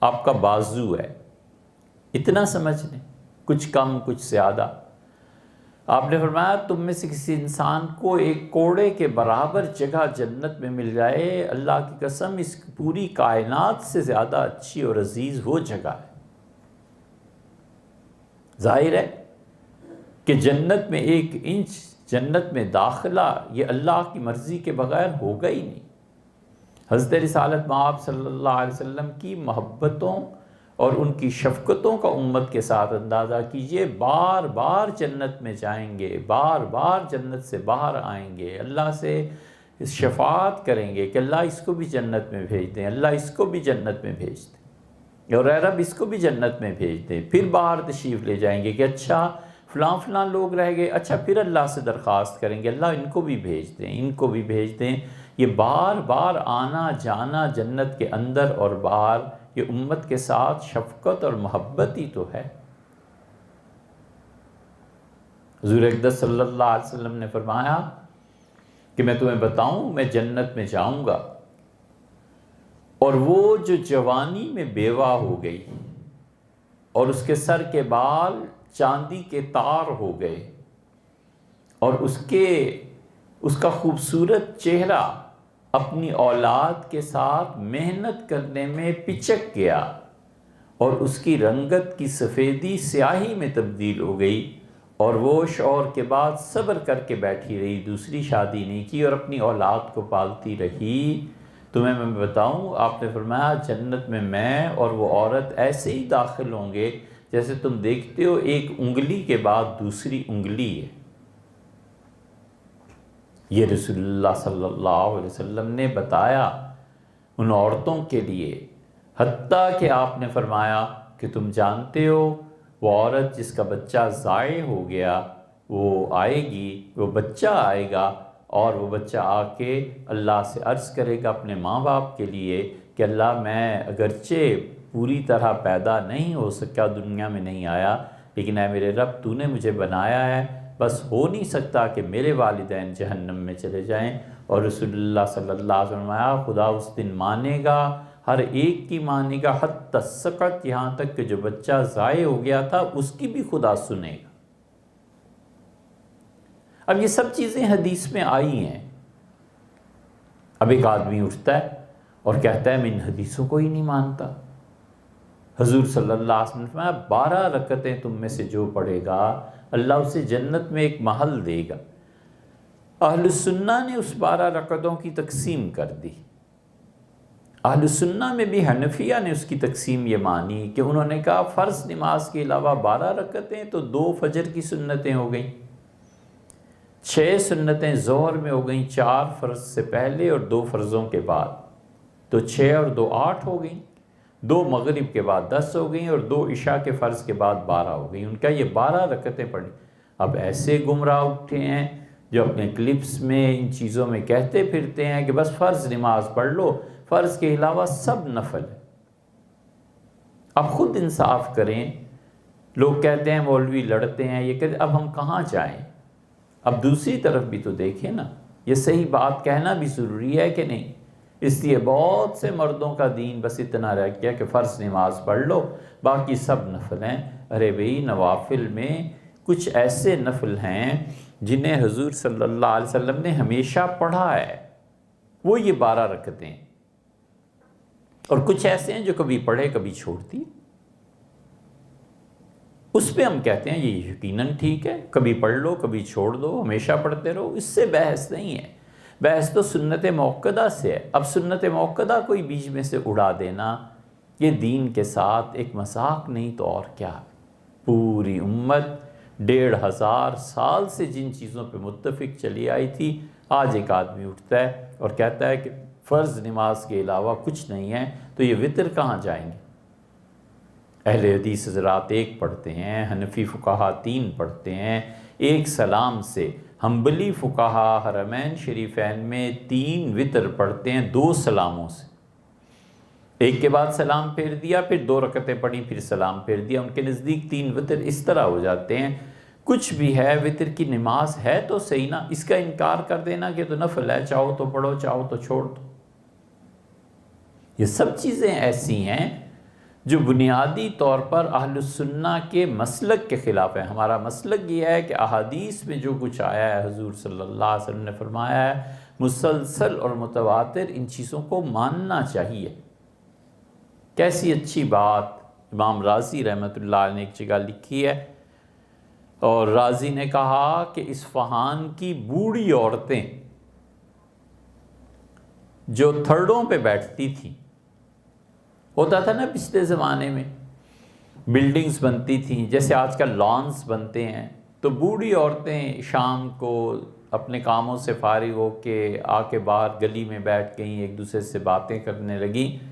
آپ کا بازو ہے، اتنا سمجھ لیں، کچھ کم کچھ زیادہ۔ آپ نے فرمایا تم میں سے کسی انسان کو ایک کوڑے کے برابر جگہ جنت میں مل جائے، اللہ کی قسم اس پوری کائنات سے زیادہ اچھی اور عزیز وہ جگہ ہے۔ ظاہر ہے کہ جنت میں 1 انچ جنت میں داخلہ یہ اللہ کی مرضی کے بغیر ہوگا ہی نہیں۔ حضرت رسالت مآب صلی اللہ علیہ وسلم کی محبتوں اور ان کی شفقتوں کا امت کے ساتھ اندازہ کیجئے، بار بار جنت میں جائیں گے، بار بار جنت سے باہر آئیں گے، اللہ سے شفاعت کریں گے کہ اللہ اس کو بھی جنت میں بھیج دیں، اللہ اس کو بھی جنت میں بھیج دیں، اور اے رب اس کو بھی جنت میں بھیج دیں۔ پھر باہر تشریف لے جائیں گے کہ اچھا فلاں فلاں لوگ رہ گئے، اچھا پھر اللہ سے درخواست کریں گے اللہ ان کو بھی بھیج دیں، ان کو بھی بھیج دیں۔ یہ بار بار آنا جانا جنت کے اندر اور باہر، یہ امت کے ساتھ شفقت اور محبت ہی تو ہے۔ حضور اقدس صلی اللہ علیہ وسلم نے فرمایا کہ میں تمہیں بتاؤں میں جنت میں جاؤں گا اور وہ جو جوانی میں بیوہ ہو گئی اور اس کے سر کے بال چاندی کے تار ہو گئے اور اس کا خوبصورت چہرہ اپنی اولاد کے ساتھ محنت کرنے میں پچک گیا اور اس کی رنگت کی سفیدی سیاہی میں تبدیل ہو گئی، اور وہ شوہر کے بعد صبر کر کے بیٹھی رہی، دوسری شادی نہیں کی اور اپنی اولاد کو پالتی رہی، تمہیں میں بتاؤں آپ نے فرمایا جنت میں اور وہ عورت ایسے ہی داخل ہوں گے جیسے تم دیکھتے ہو ایک انگلی کے بعد دوسری انگلی ہے۔ یہ رسول اللہ صلی اللہ علیہ وسلم نے بتایا ان عورتوں کے لیے، حتیٰ کہ آپ نے فرمایا کہ تم جانتے ہو وہ عورت جس کا بچہ ضائع ہو گیا وہ آئے گی، وہ بچہ آئے گا اور وہ بچہ آ کے اللہ سے عرض کرے گا اپنے ماں باپ کے لیے کہ اللہ میں اگرچہ پوری طرح پیدا نہیں ہو سکا، دنیا میں نہیں آیا، لیکن اے میرے رب تو نے مجھے بنایا ہے، بس ہو نہیں سکتا کہ میرے والدین جہنم میں چلے جائیں۔ اور رسول اللہ صلی اللہ علیہ وسلم فرمایا خدا اس دن مانے گا، ہر ایک کی مانے گا، حتی السقط، یہاں تک کہ جو بچہ ضائع ہو گیا تھا اس کی بھی خدا سنے گا۔ اب یہ سب چیزیں حدیث میں آئی ہیں۔ اب ایک آدمی اٹھتا ہے اور کہتا ہے میں ان حدیثوں کو ہی نہیں مانتا۔ حضور صلی اللہ علیہ وسلم نے فرمایا 12 رکعتیں تم میں سے جو پڑھے گا اللہ اسے جنت میں ایک محل دے گا۔ اہل السنہ نے اس 12 رکعتوں کی تقسیم کر دی۔ اہل السنہ میں بھی حنفیہ نے اس کی تقسیم یہ مانی کہ انہوں نے کہا فرض نماز کے علاوہ 12 رکعتیں تو 2 فجر کی سنتیں ہو گئیں، 6 سنتیں ظہر میں ہو گئیں، 4 فرض سے پہلے اور 2 فرضوں کے بعد، تو 6 اور 2 8 ہو گئیں، 2 مغرب کے بعد 10 ہو گئیں اور 2 عشاء کے فرض کے بعد 12 ہو گئیں۔ ان کا یہ 12 رکعتیں پڑھی۔ اب ایسے گمراہ اٹھے ہیں جو اپنے کلپس میں ان چیزوں میں کہتے پھرتے ہیں کہ بس فرض نماز پڑھ لو، فرض کے علاوہ سب نفل ہے۔ اب خود انصاف کریں، لوگ کہتے ہیں مولوی لڑتے ہیں، یہ کہتے اب ہم کہاں جائیں؟ اب دوسری طرف بھی تو دیکھیں نا، یہ صحیح بات کہنا بھی ضروری ہے کہ نہیں؟ اس لیے بہت سے مردوں کا دین بس اتنا رہ گیا کہ فرض نماز پڑھ لو، باقی سب نفل ہیں۔ ارے بھئی، نوافل میں کچھ ایسے نفل ہیں جنہیں حضور صلی اللہ علیہ وسلم نے ہمیشہ پڑھا ہے، وہ یہ 12 رکعتیں، اور کچھ ایسے ہیں جو کبھی پڑھے کبھی چھوڑتی، اس پہ ہم کہتے ہیں یہ یقیناً ٹھیک ہے، کبھی پڑھ لو کبھی چھوڑ دو، ہمیشہ پڑھتے رہو، اس سے بحث نہیں ہے۔ بحث تو سنت موقدہ سے ہے۔ اب سنت موقدہ کوئی بیچ میں سے اڑا دینا یہ دین کے ساتھ ایک مذاق نہیں تو اور کیا۔ پوری امت 1500 سال سے جن چیزوں پہ متفق چلی آئی تھی، آج ایک آدمی اٹھتا ہے اور کہتا ہے کہ فرض نماز کے علاوہ کچھ نہیں ہے، تو یہ وتر کہاں جائیں گے؟ اہل حدیث حضرات 1 پڑھتے ہیں، حنفی فقہا 3 پڑھتے ہیں، 1 سلام سے، حنبلی فقہا حرمین شریفین میں 3 وتر پڑھتے ہیں 2 سلاموں سے، 1 کے بعد سلام پھیر دیا، پھر 2 رکعتیں پڑھی، پھر سلام پھیر دیا۔ ان کے نزدیک 3 وتر اس طرح ہو جاتے ہیں۔ کچھ بھی ہے، وتر کی نماز ہے تو صحیح نا، اس کا انکار کر دینا کہ تو نفل ہے، چاہو تو پڑھو چاہو تو چھوڑ دو۔ یہ سب چیزیں ایسی ہیں جو بنیادی طور پر اہل السنہ کے مسلک کے خلاف ہے۔ ہمارا مسلک یہ ہے کہ احادیث میں جو کچھ آیا ہے، حضور صلی اللہ علیہ وسلم نے فرمایا ہے، مسلسل اور متواتر، ان چیزوں کو ماننا چاہیے۔ کیسی اچھی بات امام رازی رحمۃ اللہ علیہ نے ایک جگہ لکھی ہے، اور رازی نے کہا کہ اصفہان کی بوڑھی عورتیں جو تھڑوں پہ بیٹھتی تھیں، ہوتا تھا نا پچھلے زمانے میں بلڈنگز بنتی تھیں جیسے آج کل لانس بنتے ہیں، تو بوڑھی عورتیں شام کو اپنے کاموں سے فارغ ہو کے آ کے باہر گلی میں بیٹھ گئیں، ایک دوسرے سے باتیں کرنے لگیں۔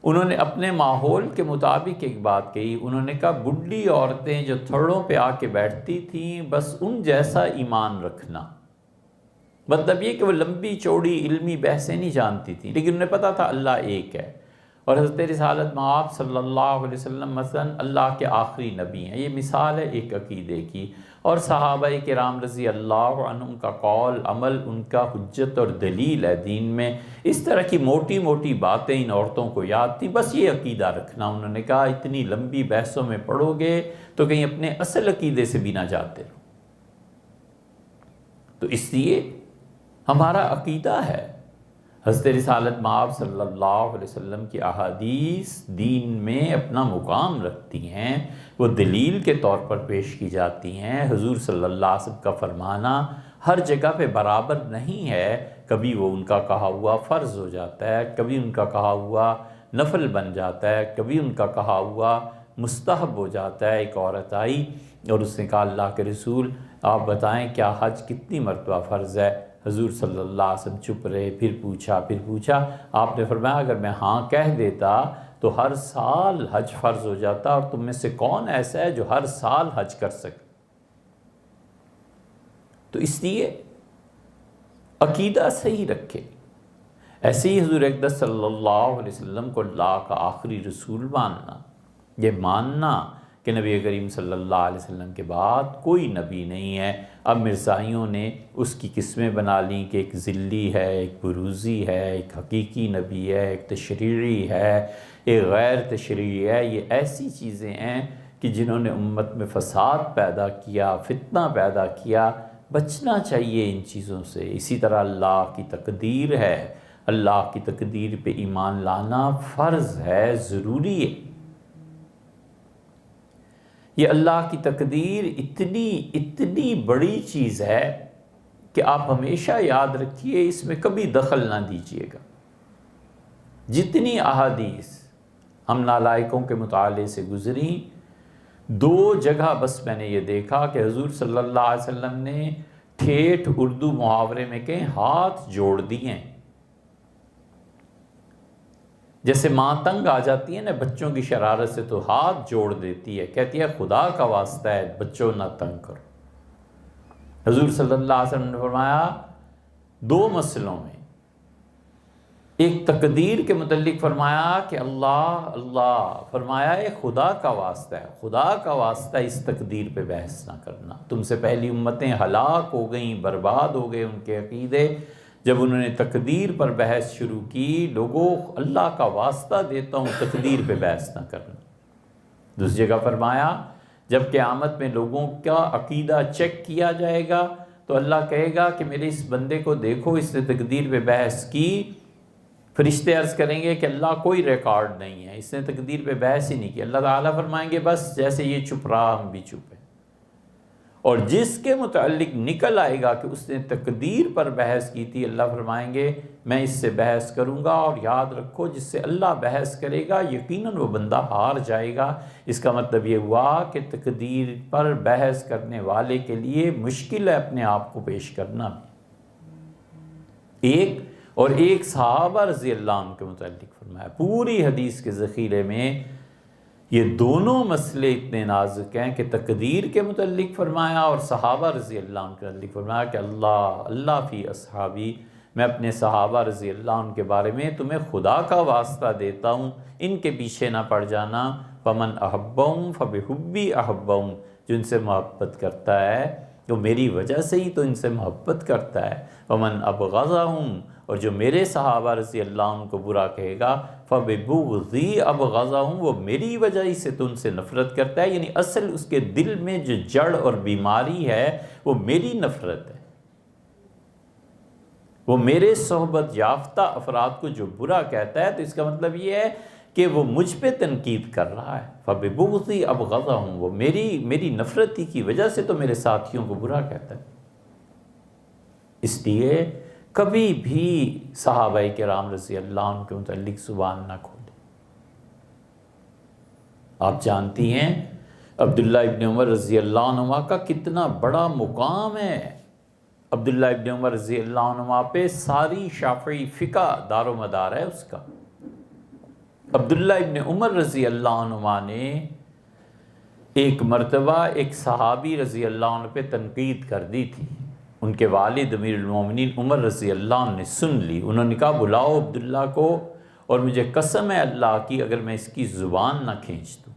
انہوں نے اپنے ماحول کے مطابق ایک بات کہی، انہوں نے کہا بڈھی عورتیں جو تھڑوں پہ آ کے بیٹھتی تھیں، بس ان جیسا ایمان رکھنا۔ مطلب یہ کہ وہ لمبی چوڑی علمی بحثیں نہیں جانتی تھیں، لیکن انہیں پتا تھا اللہ ایک ہے، اور حضرت رسالت مآب صلی اللہ علیہ وسلم مثلا اللہ کے آخری نبی ہیں۔ یہ مثال ہے ایک عقیدے کی، اور صحابہ کرام رضی اللہ عنہم کا قول عمل ان کا حجت اور دلیل ہے دین میں۔ اس طرح کی موٹی موٹی باتیں ان عورتوں کو یاد تھیں، بس یہ عقیدہ رکھنا۔ انہوں نے کہا اتنی لمبی بحثوں میں پڑھو گے تو کہیں اپنے اصل عقیدے سے بھی نہ جاتے رہو۔ تو اس لیے ہمارا عقیدہ ہے، حضرت رسالت مآب صلی اللہ علیہ وسلم کی احادیث دین میں اپنا مقام رکھتی ہیں، وہ دلیل کے طور پر پیش کی جاتی ہیں۔ حضور صلی اللہ علیہ وسلم کا فرمانا ہر جگہ پہ برابر نہیں ہے، کبھی وہ ان کا کہا ہوا فرض ہو جاتا ہے، کبھی ان کا کہا ہوا نفل بن جاتا ہے، کبھی ان کا کہا ہوا مستحب ہو جاتا ہے۔ ایک عورت آئی اور اس نے کہا اللہ کے رسول آپ بتائیں کیا حج کتنی مرتبہ فرض ہے؟ حضور صلی اللہ علیہ وسلم چپ رہے، پھر پوچھا، آپ نے فرمایا اگر میں ہاں کہہ دیتا تو ہر سال حج فرض ہو جاتا، اور تم میں سے کون ایسا ہے جو ہر سال حج کر سکے؟ تو اس لیے عقیدہ صحیح رکھے۔ ایسے ہی حضور اقدس صلی اللہ علیہ وسلم کو اللہ کا آخری رسول ماننا، یہ ماننا کہ نبی کریم صلی اللہ علیہ وسلم کے بعد کوئی نبی نہیں ہے۔ اب مرزائیوں نے اس کی قسمیں بنا لیں کہ ایک ذلی ہے، ایک بروزی ہے، ایک حقیقی نبی ہے، ایک تشریعی ہے، ایک غیر تشریعی ہے۔ یہ ایسی چیزیں ہیں کہ جنہوں نے امت میں فساد پیدا کیا، فتنہ پیدا کیا۔ بچنا چاہیے ان چیزوں سے۔ اسی طرح اللہ کی تقدیر ہے، اللہ کی تقدیر پہ ایمان لانا فرض ہے، ضروری ہے۔ یہ اللہ کی تقدیر اتنی بڑی چیز ہے کہ آپ ہمیشہ یاد رکھیے، اس میں کبھی دخل نہ دیجیے گا۔ جتنی احادیث ہم نالائقوں کے مطالعے سے گزری، 2 جگہ بس میں نے یہ دیکھا کہ حضور صلی اللہ علیہ وسلم نے ٹھیٹھ اردو محاورے میں کہیں ہاتھ جوڑ دیے ہیں۔ جیسے ماں تنگ آ جاتی ہے نا بچوں کی شرارت سے، تو ہاتھ جوڑ دیتی ہے، کہتی ہے خدا کا واسطہ ہے بچوں نہ تنگ کرو۔ حضور صلی اللہ علیہ وسلم نے فرمایا 2 مسئلوں میں، ایک تقدیر کے متعلق فرمایا کہ اللہ فرمایا ہے خدا کا واسطہ ہے، خدا کا واسطہ اس تقدیر پہ بحث نہ کرنا۔ تم سے پہلی امتیں ہلاک ہو گئیں، برباد ہو گئے ان کے عقیدے، جب انہوں نے تقدیر پر بحث شروع کی۔ لوگوں اللہ کا واسطہ دیتا ہوں تقدیر پہ بحث نہ کرنا۔ دوسری جگہ فرمایا جب قیامت میں لوگوں کا عقیدہ چیک کیا جائے گا تو اللہ کہے گا کہ میرے اس بندے کو دیکھو، اس نے تقدیر پہ بحث کی۔ فرشتے عرض کریں گے کہ اللہ کوئی ریکارڈ نہیں ہے، اس نے تقدیر پہ بحث ہی نہیں کی۔ اللہ تعالیٰ فرمائیں گے بس جیسے یہ چپ رہا ہم بھی چپ ہیں۔ اور جس کے متعلق نکل آئے گا کہ اس نے تقدیر پر بحث کی تھی، اللہ فرمائیں گے میں اس سے بحث کروں گا، اور یاد رکھو جس سے اللہ بحث کرے گا یقیناً وہ بندہ ہار جائے گا۔ اس کا مطلب یہ ہوا کہ تقدیر پر بحث کرنے والے کے لیے مشکل ہے اپنے آپ کو پیش کرنا۔ ایک صحابہ رضی اللہ عنہ کے متعلق فرمایا، پوری حدیث کے ذخیرے میں یہ دونوں مسئلے اتنے نازک ہیں کہ تقدیر کے متعلق فرمایا اور صحابہ رضی اللہ عنہ کے متعلق فرمایا کہ اللہ فی اصحابی، میں اپنے صحابہ رضی اللہ عنہ کے بارے میں تمہیں خدا کا واسطہ دیتا ہوں، ان کے پیچھے نہ پڑ جانا۔ فمن احبہم فبحبی احبہم، جو ان سے محبت کرتا ہے تو میری وجہ سے ہی تو ان سے محبت کرتا ہے۔ ومن ابغضہم، اور جو میرے صحابہ رضی اللہ عنہ کو برا کہے گا، فببغضی ابغضہم، وہ میری وجہ ہی سے تو ان سے نفرت کرتا ہے۔ یعنی اصل اس کے دل میں جو جڑ اور بیماری ہے وہ میری نفرت ہے، وہ میرے صحبت یافتہ افراد کو جو برا کہتا ہے تو اس کا مطلب یہ ہے کہ وہ مجھ پہ تنقید کر رہا ہے۔ فببغضی ابغضہم، وہ میری نفرت ہی کی وجہ سے تو میرے ساتھیوں کو برا کہتا ہے۔ اس لیے کبھی بھی صحابہ کرام رضی اللہ عنہ کے متعلق زبان نہ کھولیں۔ آپ جانتی ہیں عبداللہ ابن عمر رضی اللہ عنہ کا کتنا بڑا مقام ہے۔ عبداللہ ابن عمر رضی اللہ عنہ پہ ساری شافعی فقہ دار و مدار ہے اس کا۔ عبداللہ ابن عمر رضی اللہ عنہ نے ایک مرتبہ ایک صحابی رضی اللہ عنہ پہ تنقید کر دی تھی۔ ان کے والد امیر المومنین عمر رضی اللہ عنہ نے سن لی۔ انہوں نے کہا بلاؤ عبداللہ کو، اور مجھے قسم ہے اللہ کی اگر میں اس کی زبان نہ کھینچ دوں۔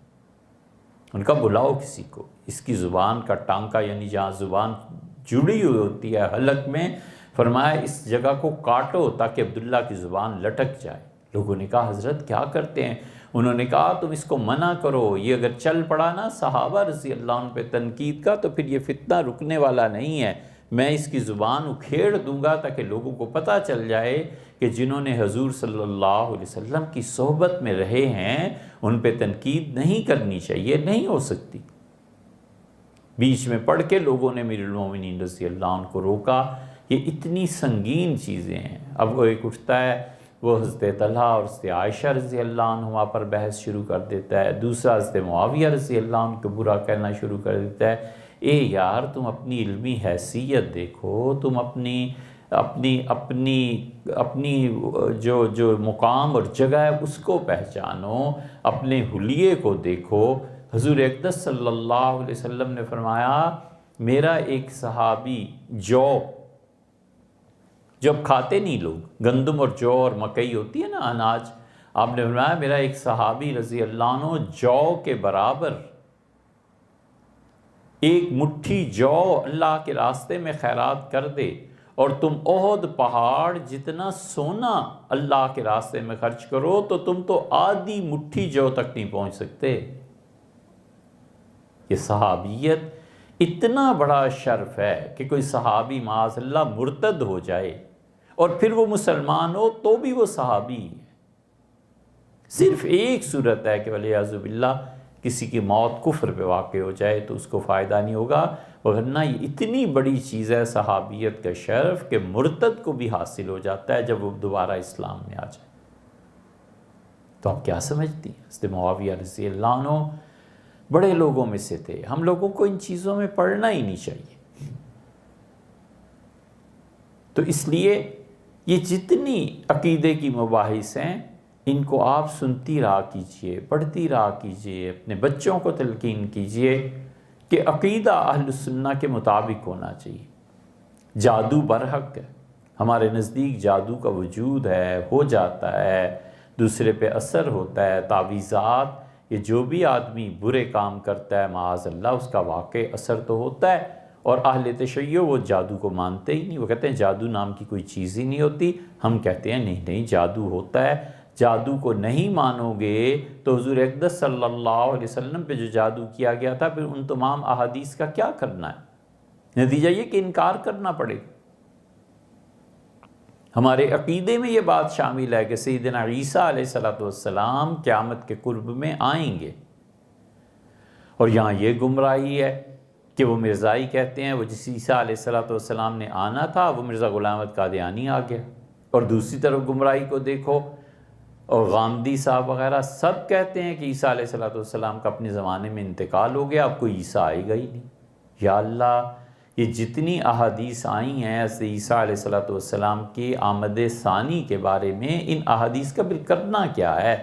ان کا بلاؤ کسی کو، اس کی زبان کا ٹانکا، یعنی جہاں زبان جڑی ہوئی ہوتی ہے حلق میں، فرمایا اس جگہ کو کاٹو تاکہ عبداللہ کی زبان لٹک جائے۔ لوگوں نے کہا حضرت کیا کرتے ہیں؟ انہوں نے کہا تم اس کو منع کرو، یہ اگر چل پڑا نا صحابہ رضی اللہ عنہ پہ تنقید کا تو پھر یہ فتنہ رکنے والا نہیں ہے، میں اس کی زبان اکھیڑ دوں گا تاکہ لوگوں کو پتہ چل جائے کہ جنہوں نے حضور صلی اللہ علیہ وسلم کی صحبت میں رہے ہیں ان پہ تنقید نہیں کرنی چاہیے، نہیں ہو سکتی۔ بیچ میں پڑھ کے لوگوں نے امیر المومنین رضی اللہ عنہ کو روکا۔ یہ اتنی سنگین چیزیں ہیں۔ اب وہ ایک اٹھتا ہے، وہ حضرت طلحہ اور حضرت عائشہ رضی اللہ عنہما پر بحث شروع کر دیتا ہے، دوسرا حضرت معاویہ رضی اللہ عنہ کو برا کہنا شروع کر دیتا ہے۔ اے یار تم اپنی علمی حیثیت دیکھو، تم اپنی جو مقام اور جگہ ہے اس کو پہچانو، اپنے حلیے کو دیکھو۔ حضور اقدس صلی اللہ علیہ وسلم نے فرمایا میرا ایک صحابی جو جو اب کھاتے نہیں لوگ، گندم اور جو اور مکئی ہوتی ہے نا اناج، آپ نے فرمایا میرا ایک صحابی رضی اللہ عنہ جو کے برابر ایک مٹھی جو اللہ کے راستے میں خیرات کر دے، اور تم احد پہاڑ جتنا سونا اللہ کے راستے میں خرچ کرو تو تم تو آدھی مٹھی جو تک نہیں پہنچ سکتے۔ یہ صحابیت اتنا بڑا شرف ہے کہ کوئی صحابی معاذ اللہ مرتد ہو جائے اور پھر وہ مسلمان ہو تو بھی وہ صحابی ہے۔ صرف ایک صورت ہے کہ والعیاذ باللہ کسی کی موت کفر پہ واقع ہو جائے تو اس کو فائدہ نہیں ہوگا، ورنہ یہ اتنی بڑی چیز ہے صحابیت کا شرف کہ مرتد کو بھی حاصل ہو جاتا ہے جب وہ دوبارہ اسلام میں آ جائے۔ تو آپ کیا سمجھتی ہیں؟ حضرت معاویہ رضی اللہ عنہ بڑے لوگوں میں سے تھے۔ ہم لوگوں کو ان چیزوں میں پڑھنا ہی نہیں چاہیے۔ تو اس لیے یہ جتنی عقیدے کی مباحث ہیں ان کو آپ سنتی رہا کیجئے، پڑھتی رہا کیجئے، اپنے بچوں کو تلقین کیجئے کہ عقیدہ اہل السنہ کے مطابق ہونا چاہیے۔ جادو برحق ہے، ہمارے نزدیک جادو کا وجود ہے، ہو جاتا ہے، دوسرے پہ اثر ہوتا ہے، تعویذات، یہ جو بھی آدمی برے کام کرتا ہے معاذ اللہ اس کا واقع اثر تو ہوتا ہے۔ اور اہل تشیع وہ جادو کو مانتے ہی نہیں، وہ کہتے ہیں جادو نام کی کوئی چیز ہی نہیں ہوتی۔ ہم کہتے ہیں نہیں نہیں جادو ہوتا ہے۔ جادو کو نہیں مانو گے تو حضور اقدس صلی اللہ علیہ وسلم پہ جو جادو کیا گیا تھا پھر ان تمام احادیث کا کیا کرنا ہے؟ نتیجہ یہ کہ انکار کرنا پڑے گا۔ ہمارے عقیدے میں یہ بات شامل ہے کہ سیدنا عیسیٰ علیہ السلام قیامت کے قرب میں آئیں گے، اور یہاں یہ گمراہی ہے کہ وہ مرزائی کہتے ہیں وہ جس عیسیٰ علیہ السلام نے آنا تھا وہ مرزا غلام احمد قادیانی آ گیا، اور دوسری طرف گمراہی کو دیکھو، اور غامدی صاحب وغیرہ سب کہتے ہیں کہ عیسیٰ علیہ السلام کا اپنے زمانے میں انتقال ہو گیا، اب کوئی عیسیٰ آئے گا ہی نہیں۔ یا اللہ، یہ جتنی احادیث آئی ہیں حضرت عیسیٰ علیہ السلام کی آمد ثانی کے بارے میں، ان احادیث کا پھر کرنا کیا ہے؟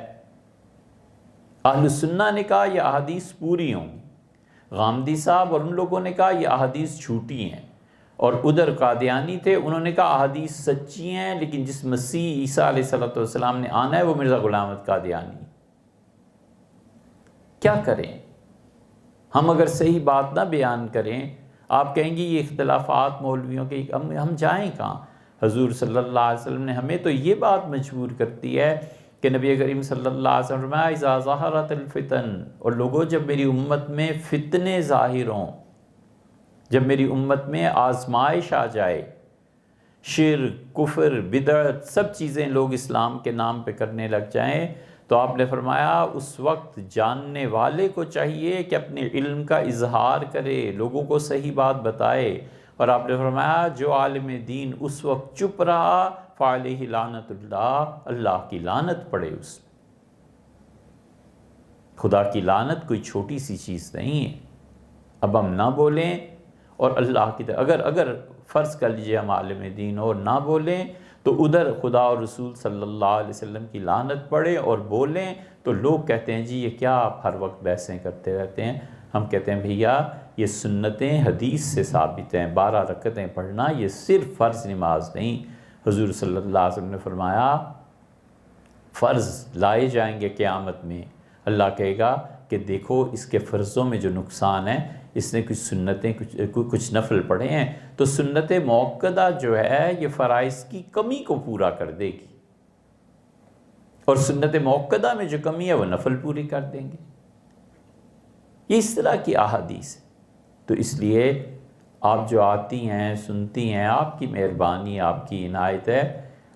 اہل السنہ نے کہا یہ احادیث پوری ہوں گی، غامدی صاحب اور ان لوگوں نے کہا یہ احادیث چھوٹی ہیں، اور ادھر قادیانی تھے انہوں نے کہا احادیث سچی ہیں لیکن جس مسیح عیسیٰ علیہ السلام نے آنا ہے وہ مرزا غلام احمد قادیانی۔ کیا کریں ہم؟ اگر صحیح بات نہ بیان کریں، آپ کہیں گے یہ اختلافات مولویوں کے، ہم جائیں کہاں؟ حضور صلی اللہ علیہ وسلم نے ہمیں تو یہ بات مجبور کرتی ہے کہ نبی کریم صلی اللہ علیہ وسلم فرمایا اذا ظہرت الفتن، اور لوگوں جب میری امت میں فتنے ظاہر ہوں، جب میری امت میں آزمائش آ جائے، شرک، کفر، بدعت، سب چیزیں لوگ اسلام کے نام پہ کرنے لگ جائیں، تو آپ نے فرمایا اس وقت جاننے والے کو چاہیے کہ اپنے علم کا اظہار کرے، لوگوں کو صحیح بات بتائے، اور آپ نے فرمایا جو عالم دین اس وقت چپ رہا فعلیہ لعنت اللہ، اللہ کی لعنت پڑے اس پر۔ خدا کی لعنت کوئی چھوٹی سی چیز نہیں ہے۔ اب ہم نہ بولیں اور اللہ کی اگر فرض کر لیجئے ہم عالم دین اور نہ بولیں تو ادھر خدا اور رسول صلی اللہ علیہ وسلم کی لعنت پڑے، اور بولیں تو لوگ کہتے ہیں جی یہ کیا آپ ہر وقت بحثیں کرتے رہتے ہیں۔ ہم کہتے ہیں بھیا یہ سنتیں حدیث سے ثابت ہیں، 12 رکعتیں پڑھنا یہ صرف فرض نماز نہیں۔ حضور صلی اللہ علیہ وسلم نے فرمایا فرض لائے جائیں گے قیامت میں، اللہ کہے گا کہ دیکھو اس کے فرضوں میں جو نقصان ہے، اس نے کچھ سنتیں کچھ نفل پڑھے ہیں، تو سنت موقدہ جو ہے یہ فرائض کی کمی کو پورا کر دے گی، اور سنت موقدہ میں جو کمی ہے وہ نفل پوری کر دیں گے۔ یہ اس طرح کی احادیث ہے۔ تو اس لیے آپ جو آتی ہیں سنتی ہیں، آپ کی مہربانی، آپ کی عنایت ہے،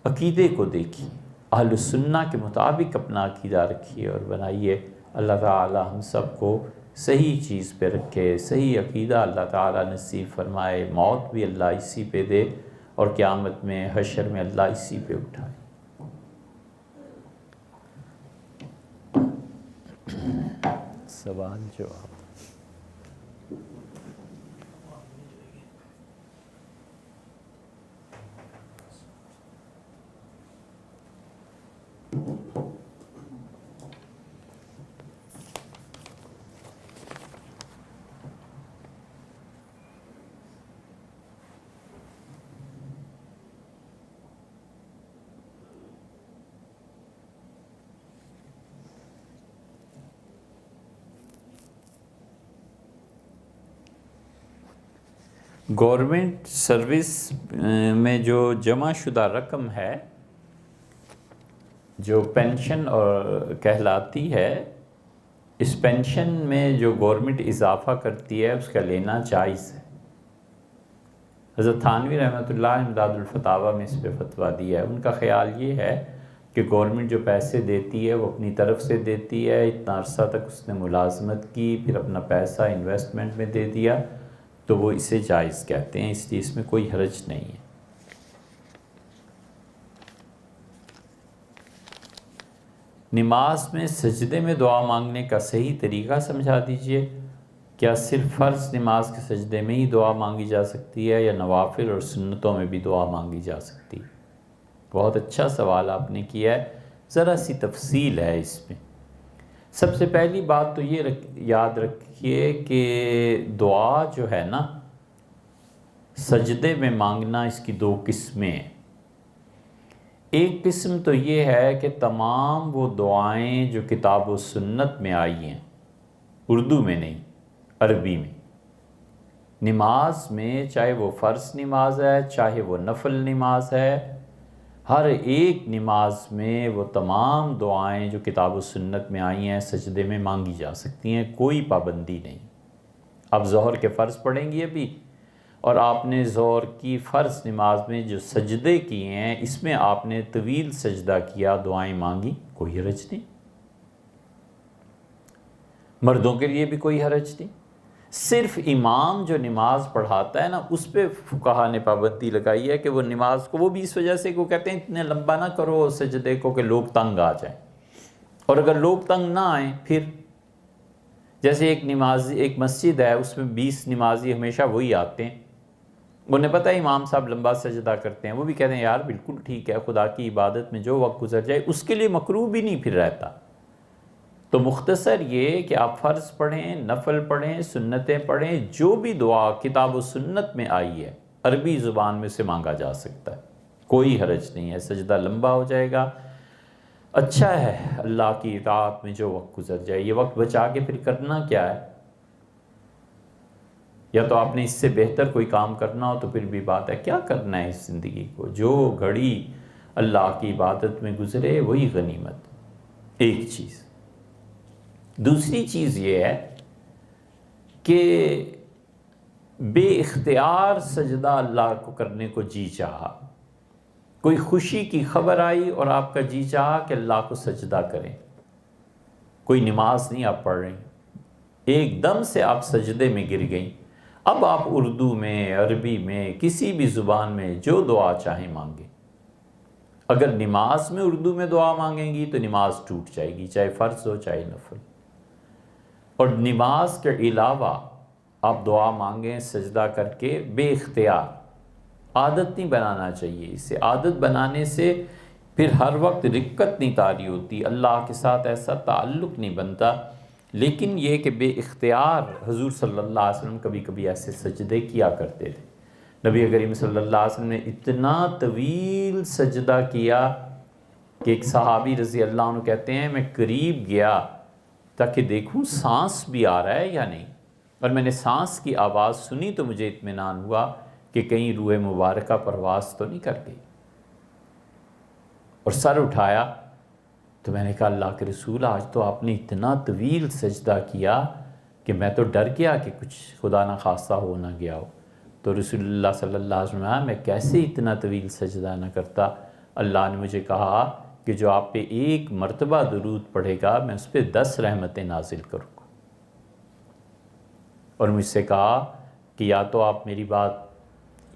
عقیدے کو دیکھیے، اہل السنہ کے مطابق اپنا عقیدہ رکھیے اور بنائیے۔ اللہ تعالی ہم سب کو صحیح چیز پہ رکھے، صحیح عقیدہ اللہ تعالی نصیب فرمائے، موت بھی اللہ اسی پہ دے، اور قیامت میں حشر میں اللہ اسی پہ اٹھائے۔ سوال جواب۔ گورنمنٹ سروس میں جو جمع شدہ رقم ہے جو پینشن اور کہلاتی ہے، اس پینشن میں جو گورنمنٹ اضافہ کرتی ہے اس کا لینا جائز ہے۔ حضرت تھانوی رحمۃ اللہ امداد الفتاویٰ میں اس پہ فتویٰ دیا ہے۔ ان کا خیال یہ ہے کہ گورنمنٹ جو پیسے دیتی ہے وہ اپنی طرف سے دیتی ہے، اتنا عرصہ تک اس نے ملازمت کی، پھر اپنا پیسہ انویسٹمنٹ میں دے دیا، تو وہ اسے جائز کہتے ہیں، اس لیے اس میں کوئی حرج نہیں ہے۔ نماز میں سجدے میں دعا مانگنے کا صحیح طریقہ سمجھا دیجئے۔ کیا صرف فرض نماز کے سجدے میں ہی دعا مانگی جا سکتی ہے یا نوافل اور سنتوں میں بھی دعا مانگی جا سکتی ہے؟ بہت اچھا سوال آپ نے کیا ہے، ذرا سی تفصیل ہے اس میں۔ سب سے پہلی بات تو یہ یاد رکھیے کہ دعا جو ہے نا، سجدے میں مانگنا، اس کی دو قسمیں ہیں۔ ایک قسم تو یہ ہے کہ تمام وہ دعائیں جو کتاب و سنت میں آئی ہیں، اردو میں نہیں، عربی میں، نماز میں، چاہے وہ فرض نماز ہے چاہے وہ نفل نماز ہے، ہر ایک نماز میں وہ تمام دعائیں جو کتاب و سنت میں آئی ہیں سجدے میں مانگی جا سکتی ہیں، کوئی پابندی نہیں۔ آپ ظہر کے فرض پڑھیں گے ابھی، اور آپ نے ظہر کی فرض نماز میں جو سجدے کیے ہیں، اس میں آپ نے طویل سجدہ کیا، دعائیں مانگی، کوئی حرج نہیں۔ مردوں کے لیے بھی کوئی حرج نہیں۔ صرف امام جو نماز پڑھاتا ہے نا، اس پہ فقہا نے پابندی لگائی ہے کہ وہ نماز کو، وہ بھی اس وجہ سے کہ وہ کہتے ہیں اتنے لمبا نہ کرو سجدے کو کہ لوگ تنگ آ جائیں، اور اگر لوگ تنگ نہ آئیں پھر، جیسے ایک مسجد ہے، اس میں 20 نمازی ہمیشہ وہی آتے ہیں، انہیں پتہ ہے امام صاحب لمبا سجدہ کرتے ہیں، وہ بھی کہتے ہیں یار بالکل ٹھیک ہے، خدا کی عبادت میں جو وقت گزر جائے اس کے لیے مکروہ بھی نہیں پھر رہتا۔ تو مختصر یہ کہ آپ فرض پڑھیں، نفل پڑھیں، سنتیں پڑھیں، جو بھی دعا کتاب و سنت میں آئی ہے عربی زبان میں سے مانگا جا سکتا ہے، کوئی حرج نہیں ہے۔ سجدہ لمبا ہو جائے گا، اچھا ہے، اللہ کی اطاعت میں جو وقت گزر جائے، یہ وقت بچا کے پھر کرنا کیا ہے؟ یا تو آپ نے اس سے بہتر کوئی کام کرنا ہو تو پھر بھی بات ہے، کیا کرنا ہے اس زندگی کو؟ جو گھڑی اللہ کی عبادت میں گزرے وہی غنیمت، ایک چیز۔ دوسری چیز یہ ہے کہ بے اختیار سجدہ اللہ کو کرنے کو جی چاہا، کوئی خوشی کی خبر آئی اور آپ کا جی چاہا کہ اللہ کو سجدہ کریں، کوئی نماز نہیں آپ پڑھ رہی، ایک دم سے آپ سجدے میں گر گئیں، اب آپ اردو میں، عربی میں، کسی بھی زبان میں جو دعا چاہیں مانگیں۔ اگر نماز میں اردو میں دعا مانگیں گی تو نماز ٹوٹ جائے گی، چاہے فرض ہو چاہے نفل۔ اور نماز کے علاوہ آپ دعا مانگیں سجدہ کر کے بے اختیار، عادت نہیں بنانا چاہیے۔ اسے عادت بنانے سے پھر ہر وقت رقت نہیں طاری ہوتی، اللہ کے ساتھ ایسا تعلق نہیں بنتا۔ لیکن یہ کہ بے اختیار حضور صلی اللہ علیہ وسلم کبھی کبھی ایسے سجدے کیا کرتے تھے۔ نبی کریم صلی اللہ علیہ وسلم نے اتنا طویل سجدہ کیا کہ ایک صحابی رضی اللہ عنہ کہتے ہیں میں قریب گیا تاکہ دیکھوں سانس بھی آ رہا ہے یا نہیں، اور میں نے سانس کی آواز سنی تو مجھے اطمینان ہوا کہ کہیں روح مبارکہ پرواز تو نہیں کر گئی، اور سر اٹھایا تو میں نے کہا اللہ کے رسول آج تو آپ نے اتنا طویل سجدہ کیا کہ میں تو ڈر گیا کہ کچھ خدا نہ خواستہ ہو نہ گیا ہو۔ تو رسول اللہ صلی اللہ علیہ وسلم نے میں کیسے اتنا طویل سجدہ نہ کرتا، اللہ نے مجھے کہا کہ جو آپ پہ ایک مرتبہ درود پڑھے گا میں اس پہ 10 رحمتیں نازل کروں گا، اور مجھ سے کہا کہ یا تو آپ میری بات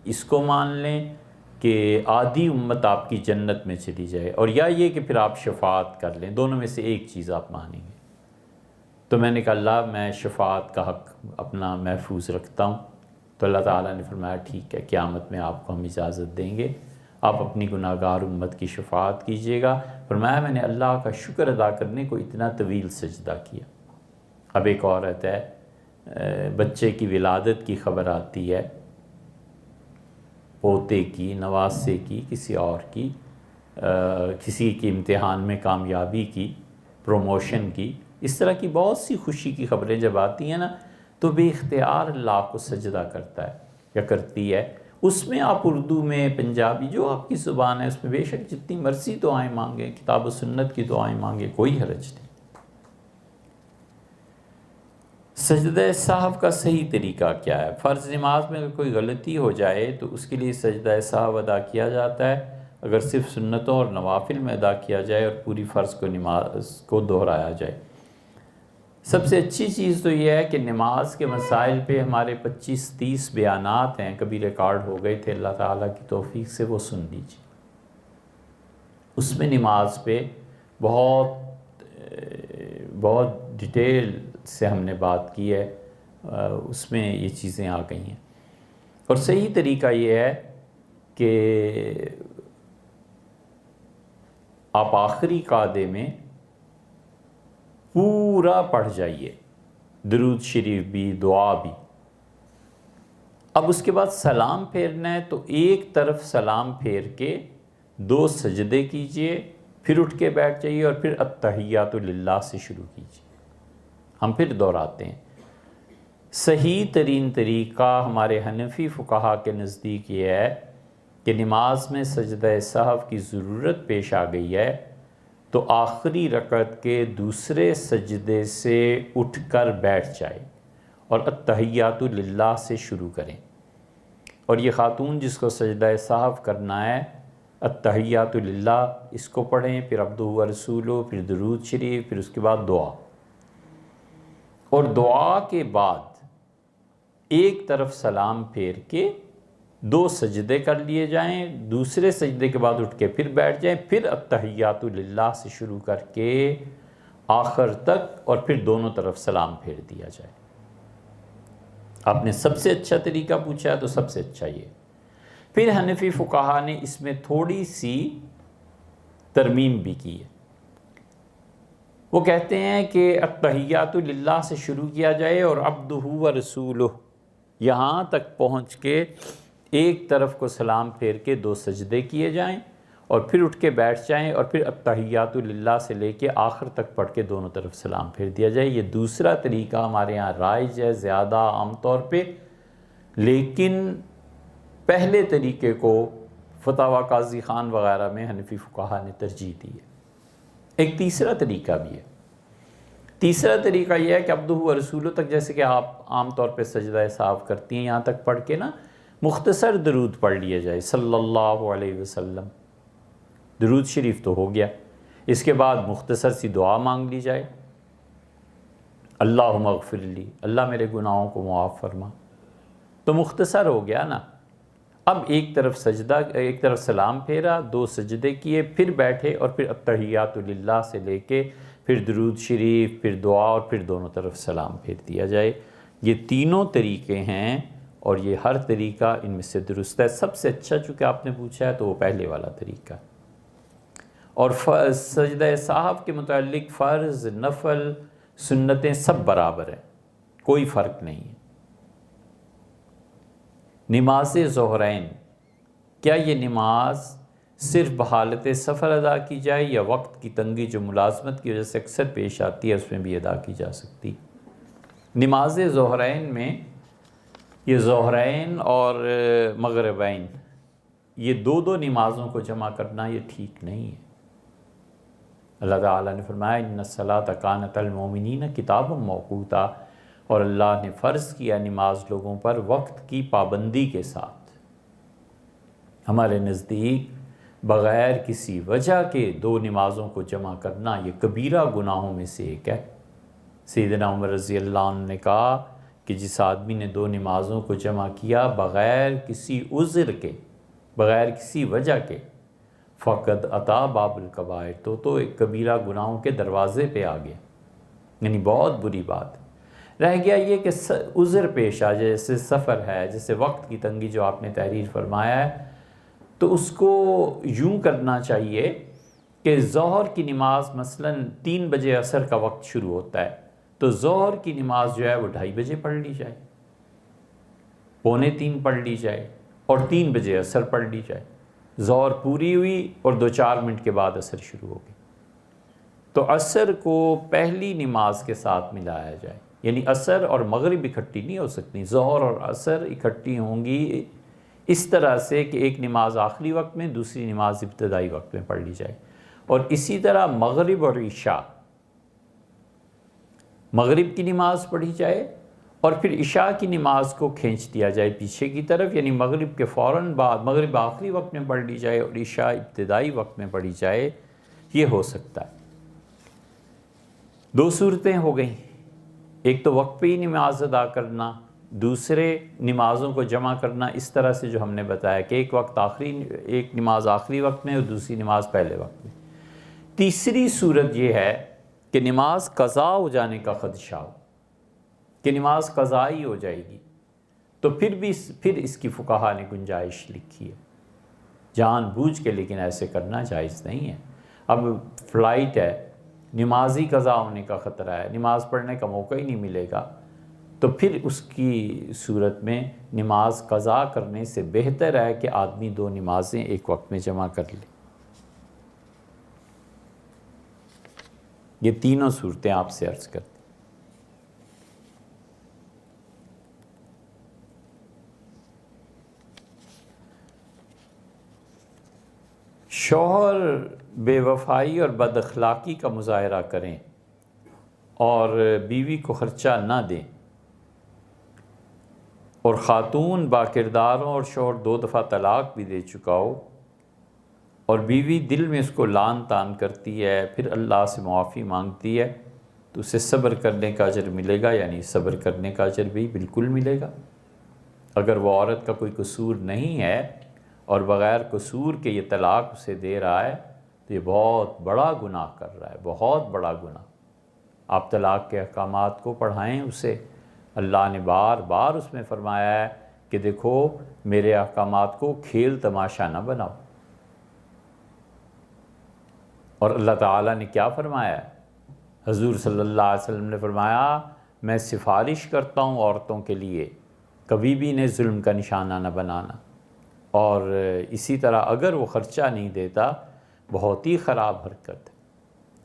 اس کو مان لیں کہ آدھی امت آپ کی جنت میں چلی جائے، اور یا یہ کہ پھر آپ شفاعت کر لیں، دونوں میں سے ایک چیز آپ مانیں گے۔ تو میں نے کہا اللہ میں شفاعت کا حق اپنا محفوظ رکھتا ہوں۔ تو اللہ تعالیٰ نے فرمایا ٹھیک ہے، قیامت میں آپ کو ہم اجازت دیں گے، آپ اپنی گناہ گار امت کی شفاعت کیجئے گا۔ فرمایا میں نے اللہ کا شکر ادا کرنے کو اتنا طویل سجدہ کیا۔ اب ایک عورت ہے، بچے کی ولادت کی خبر آتی ہے، پوتے کی، نواسے کی، کسی اور کی، کسی کی امتحان میں کامیابی کی، پروموشن کی، اس طرح کی بہت سی خوشی کی خبریں جب آتی ہیں نا تو بے اختیار اللہ کو سجدہ کرتا ہے۔ یا کرتی ہے، اس میں آپ اردو میں، پنجابی، جو آپ کی زبان ہے، اس میں بے شک جتنی مرضی دعائیں مانگیں، کتاب و سنت کی دعائیں مانگیں، کوئی حرج نہیں۔ سجدہ سہو کا صحیح طریقہ کیا ہے؟ فرض نماز میں اگر کوئی غلطی ہو جائے تو اس کے لیے سجدہ سہو ادا کیا جاتا ہے۔ اگر صرف سنتوں اور نوافل میں ادا کیا جائے اور پوری فرض کو نماز کو دہرایا جائے۔ سب سے اچھی چیز تو یہ ہے کہ نماز کے مسائل پہ ہمارے 25-30 بیانات ہیں، کبھی ریکارڈ ہو گئے تھے، اللہ تعالیٰ کی توفیق سے وہ سن لیجیے۔ اس میں نماز پہ بہت ڈیٹیل سے ہم نے بات کی ہے، اس میں یہ چیزیں آ گئی ہیں۔ اور صحیح طریقہ یہ ہے کہ آپ آخری قعدے میں پورا پڑھ جائیے، درود شریف بھی، دعا بھی۔ اب اس کے بعد سلام پھیرنا ہے تو ایک طرف سلام پھیر کے 2 سجدے کیجئے، پھر اٹھ کے بیٹھ جائیے اور پھر التحیات للہ سے شروع کیجئے۔ ہم پھر دہراتے ہیں، صحیح ترین طریقہ ہمارے حنفی فقہا کے نزدیک یہ ہے کہ نماز میں سجدہ سہو کی ضرورت پیش آ گئی ہے تو آخری رکعت کے دوسرے سجدے سے اٹھ کر بیٹھ جائے اور التحیات للہ سے شروع کریں۔ اور یہ خاتون جس کو سجدہ سہو کرنا ہے، التحیات للہ اس کو پڑھیں، پھر عبدہ و رسولہ، پھر درود شریف، پھر اس کے بعد دعا۔ اور دعا کے بعد ایک طرف سلام پھیر کے 2 سجدے کر لیے جائیں، دوسرے سجدے کے بعد اٹھ کے پھر بیٹھ جائیں، پھر التحیات للہ سے شروع کر کے آخر تک، اور پھر دونوں طرف سلام پھیر دیا جائے۔ آپ نے سب سے اچھا طریقہ پوچھا ہے تو سب سے اچھا یہ۔ پھر حنفی فقہا نے اس میں تھوڑی سی ترمیم بھی کی ہے، وہ کہتے ہیں کہ التحیات للہ سے شروع کیا جائے اور عبدہ و رسولہ یہاں تک پہنچ کے ایک طرف کو سلام پھیر کے 2 سجدے کیے جائیں اور پھر اٹھ کے بیٹھ جائیں، اور پھر التحیات للہ سے لے کے آخر تک پڑھ کے دونوں طرف سلام پھیر دیا جائے۔ یہ دوسرا طریقہ ہمارے ہاں رائج ہے زیادہ عام طور پہ، لیکن پہلے طریقے کو فتاوی قاضی خان وغیرہ میں حنفی فقہا نے ترجیح دی ہے۔ ایک تیسرا طریقہ بھی ہے۔ تیسرا طریقہ یہ ہے کہ عبدہ و رسولہ تک، جیسے کہ آپ عام طور پہ سجدہ سہو کرتی ہیں، یہاں تک پڑھ کے نا مختصر درود پڑھ لیا جائے صلی اللہ علیہ وسلم، درود شریف تو ہو گیا، اس کے بعد مختصر سی دعا مانگ لی جائے، اللہم اغفر لی، اللہ میرے گناہوں کو معاف فرما، تو مختصر ہو گیا نا۔ اب ایک طرف سجدہ، ایک طرف سلام پھیرا، 2 سجدے کیے، پھر بیٹھے اور پھر التحیات للہ سے لے کے پھر درود شریف، پھر دعا، اور پھر دونوں طرف سلام پھیر دیا جائے۔ یہ تینوں طریقے ہیں اور یہ ہر طریقہ ان میں سے درست ہے۔ سب سے اچھا چونکہ آپ نے پوچھا ہے تو وہ پہلے والا طریقہ۔ اور سجدہ سہو کے متعلق فرض، نفل، سنتیں سب برابر ہیں، کوئی فرق نہیں ہے۔ نماز ظہرین، کیا یہ نماز صرف بحالت سفر ادا کی جائے یا وقت کی تنگی جو ملازمت کی وجہ سے اکثر پیش آتی ہے اس میں بھی ادا کی جا سکتی؟ نماز ظہرین میں یہ ظہرین اور مغربین، یہ 2 نمازوں کو جمع کرنا یہ ٹھیک نہیں ہے۔ اللہ تعالیٰ نے فرمایا ان الصلاۃ کانت علی المؤمنین کتابا موقوتا، اور اللہ نے فرض کیا نماز لوگوں پر وقت کی پابندی کے ساتھ۔ ہمارے نزدیک بغیر کسی وجہ کے 2 نمازوں کو جمع کرنا یہ کبیرہ گناہوں میں سے ایک ہے۔ سیدنا عمر رضی اللہ عنہ نے کہا کہ جس آدمی نے 2 نمازوں کو جمع کیا بغیر کسی عذر کے، بغیر کسی وجہ کے، فقد اتا باب الکبائر، تو ایک کبیرہ گناہوں کے دروازے پہ آ گیا، یعنی بہت بری بات۔ رہ گیا یہ کہ عذر پیش آ جائے، جیسے سفر ہے، جیسے وقت کی تنگی جو آپ نے تحریر فرمایا ہے، تو اس کو یوں کرنا چاہیے کہ ظہر کی نماز مثلاً 3 بجے عصر کا وقت شروع ہوتا ہے، تو ظہر کی نماز جو ہے وہ 2:30 بجے پڑھ لی جائے، 2:45 پڑھ لی جائے، اور 3 بجے عصر پڑھ لی جائے۔ ظہر پوری ہوئی اور 2-4 منٹ کے بعد عصر شروع ہو گئی، تو عصر کو پہلی نماز کے ساتھ ملایا جائے، یعنی عصر اور مغرب اکٹھی نہیں ہو سکتی، ظہر اور عصر اکٹھی ہوں گی اس طرح سے کہ ایک نماز آخری وقت میں، دوسری نماز ابتدائی وقت میں پڑھ لی جائے۔ اور اسی طرح مغرب اور عشاء، مغرب کی نماز پڑھی جائے اور پھر عشاء کی نماز کو کھینچ دیا جائے پیچھے کی طرف، یعنی مغرب کے فوراً بعد مغرب آخری وقت میں پڑھ لی جائے اور عشاء ابتدائی وقت میں پڑھی جائے، یہ ہو سکتا ہے۔ دو صورتیں ہو گئیں، ایک تو وقت پہ ہی نماز ادا کرنا، دوسرے نمازوں کو جمع کرنا اس طرح سے جو ہم نے بتایا کہ ایک نماز آخری وقت میں اور دوسری نماز پہلے وقت میں۔ تیسری صورت یہ ہے کہ نماز قضا ہو جانے کا خدشہ ہو، کہ نماز قضائی ہو جائے گی، تو پھر اس کی فقہا نے گنجائش لکھی ہے جان بوجھ کے، لیکن ایسے کرنا جائز نہیں ہے۔ اب فلائٹ ہے، نمازی قضا ہونے کا خطرہ ہے، نماز پڑھنے کا موقع ہی نہیں ملے گا، تو پھر اس کی صورت میں نماز قضا کرنے سے بہتر ہے کہ آدمی دو نمازیں ایک وقت میں جمع کر لے۔ یہ تینوں صورتیں آپ سے عرض کرتے ہیں۔ شوہر بے وفائی اور بد اخلاقی کا مظاہرہ کریں اور بیوی کو خرچہ نہ دیں، اور خاتون با کرداروں اور شوہر 2 دفعہ طلاق بھی دے چکا ہو اور بیوی دل میں اس کو لان تان کرتی ہے، پھر اللہ سے معافی مانگتی ہے، تو اسے صبر کرنے کا اجر ملے گا، یعنی صبر کرنے کا اجر بھی بالکل ملے گا۔ اگر وہ عورت کا کوئی قصور نہیں ہے اور بغیر قصور کے یہ طلاق اسے دے رہا ہے تو یہ بہت بڑا گناہ کر رہا ہے، بہت بڑا گناہ۔ آپ طلاق کے احکامات کو پڑھائیں اسے، اللہ نے بار بار اس میں فرمایا ہے کہ دیکھو میرے احکامات کو کھیل تماشا نہ بناؤ۔ اور اللہ تعالیٰ نے کیا فرمایا ہے؟ حضور صلی اللہ علیہ وسلم نے فرمایا میں سفارش کرتا ہوں عورتوں کے لیے کبھی بھی انہیں ظلم کا نشانہ نہ بنانا، اور اسی طرح اگر وہ خرچہ نہیں دیتا بہت ہی خراب حرکت ہے،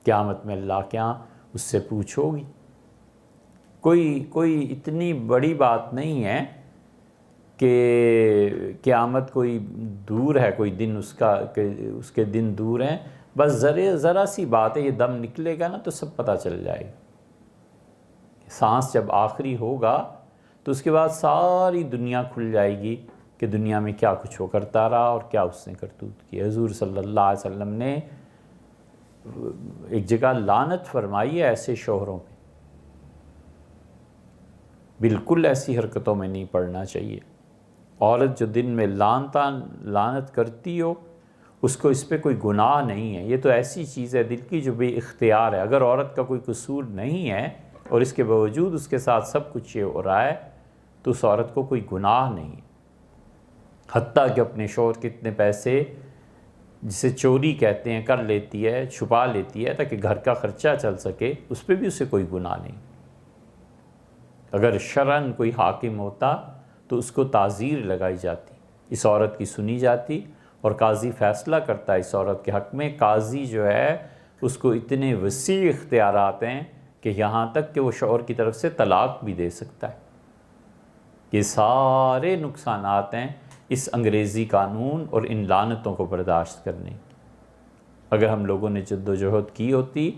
قیامت میں اللہ کے ہاں اس سے پوچھو گی۔ کوئی اتنی بڑی بات نہیں ہے کہ قیامت کوئی دور ہے، کوئی دن اس کے دن دور ہیں، بس ذرا سی بات ہے، یہ دم نکلے گا نا تو سب پتہ چل جائے گا۔ سانس جب آخری ہوگا تو اس کے بعد ساری دنیا کھل جائے گی کہ دنیا میں کیا کچھ وہ کرتا رہا اور کیا اس نے کرتوت کی۔ حضور صلی اللہ علیہ وسلم نے ایک جگہ لعنت فرمائی ہے ایسے شوہروں پہ، بالکل ایسی حرکتوں میں نہیں پڑنا چاہیے۔ عورت جو دن میں لعنت کرتی ہو اس کو اس پہ کوئی گناہ نہیں ہے، یہ تو ایسی چیز ہے دل کی جو بے اختیار ہے۔ اگر عورت کا کوئی قصور نہیں ہے اور اس کے باوجود اس کے ساتھ سب کچھ یہ ہو رہا ہے تو اس عورت کو کوئی گناہ نہیں ہے، حتیٰ کہ اپنے شوہر کے اتنے پیسے جسے چوری کہتے ہیں کر لیتی ہے، چھپا لیتی ہے تاکہ گھر کا خرچہ چل سکے، اس پہ بھی اسے کوئی گناہ نہیں۔ اگر شرعاً کوئی حاکم ہوتا تو اس کو تعزیر لگائی جاتی، اس عورت کی سنی جاتی اور قاضی فیصلہ کرتا ہے اس عورت کے حق میں۔ قاضی جو ہے اس کو اتنے وسیع اختیارات ہیں کہ یہاں تک کہ وہ شوہر کی طرف سے طلاق بھی دے سکتا ہے۔ یہ سارے نقصانات ہیں اس انگریزی قانون اور ان لعنتوں کو برداشت کرنے۔ اگر ہم لوگوں نے جد و جہد کی ہوتی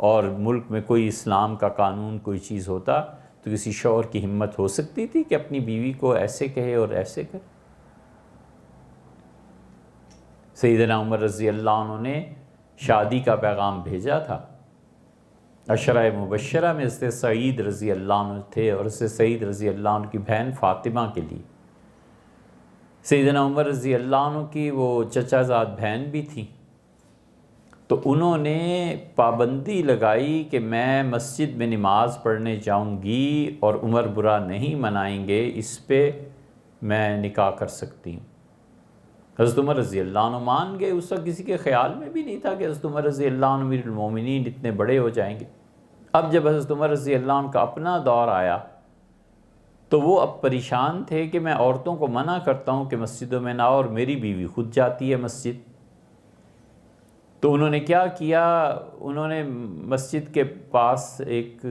اور ملک میں کوئی اسلام کا قانون کوئی چیز ہوتا تو کسی شوہر کی ہمت ہو سکتی تھی کہ اپنی بیوی کو ایسے کہے اور ایسے کرے؟ سیدنا عمر رضی اللہ عنہ نے شادی کا پیغام بھیجا تھا، عشرہ مبشرہ میں حضرت سعید رضی اللہ عنہ تھے اور حضرت سعید رضی اللہ عنہ کی بہن فاطمہ کے لیے۔ سیدنا عمر رضی اللہ عنہ کی وہ چچا زاد بہن بھی تھی، تو انہوں نے پابندی لگائی کہ میں مسجد میں نماز پڑھنے جاؤں گی اور عمر برا نہیں منائیں گے، اس پہ میں نکاح کر سکتی ہوں۔ حضرت عمر رضی اللہ عنہ مان گئے۔ اس وقت کسی کے خیال میں بھی نہیں تھا کہ حضرت عمر رضی اللہ عنہ امیر المومنین اتنے بڑے ہو جائیں گے۔ اب جب حضرت عمر رضی اللہ عنہ کا اپنا دور آیا تو وہ اب پریشان تھے کہ میں عورتوں کو منع کرتا ہوں کہ مسجدوں میں نہ آؤ، اور میری بیوی خود جاتی ہے مسجد، تو انہوں نے کیا کیا، انہوں نے مسجد کے پاس ایک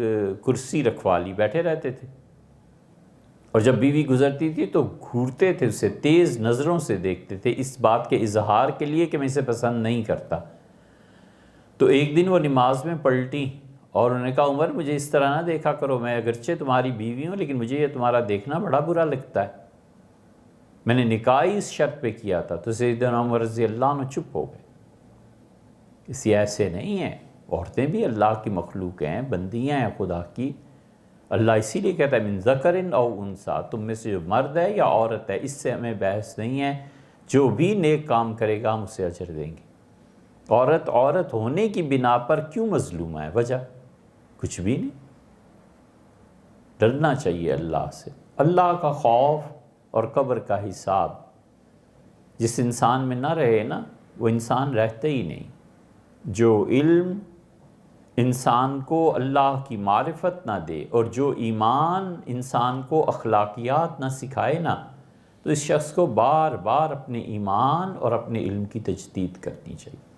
کرسی رکھوا لی، بیٹھے رہتے تھے، اور جب بیوی گزرتی تھی تو گھورتے تھے، اسے تیز نظروں سے دیکھتے تھے، اس بات کے اظہار کے لیے کہ میں اسے پسند نہیں کرتا۔ تو ایک دن وہ نماز میں پلٹی اور انہوں نے کہا عمر مجھے اس طرح نہ دیکھا کرو، میں اگرچہ تمہاری بیوی ہوں لیکن مجھے یہ تمہارا دیکھنا بڑا برا لگتا ہے، میں نے نکاح اس شرط پہ کیا تھا۔ تو سیدنا عمر رضی اللہ عنہ چپ ہو گئے، اسی ایسے نہیں ہیں، عورتیں بھی اللہ کی مخلوق ہیں، بندیاں ہیں خدا کی، اللہ اسی لیے کہتا ہے من ذکر او انثیٰ، تم میں سے جو مرد ہے یا عورت ہے، اس سے ہمیں بحث نہیں ہے، جو بھی نیک کام کرے گا ہم اسے اجر دیں گے۔ عورت ہونے کی بنا پر کیوں مظلوم ہے؟ وجہ کچھ بھی نہیں۔ ڈرنا چاہیے اللہ سے، اللہ کا خوف اور قبر کا حساب جس انسان میں نہ رہے نا وہ انسان رہتے ہی نہیں۔ جو علم انسان کو اللہ کی معرفت نہ دے اور جو ایمان انسان کو اخلاقیات نہ سکھائے نا، تو اس شخص کو بار بار اپنے ایمان اور اپنے علم کی تجدید کرنی چاہیے۔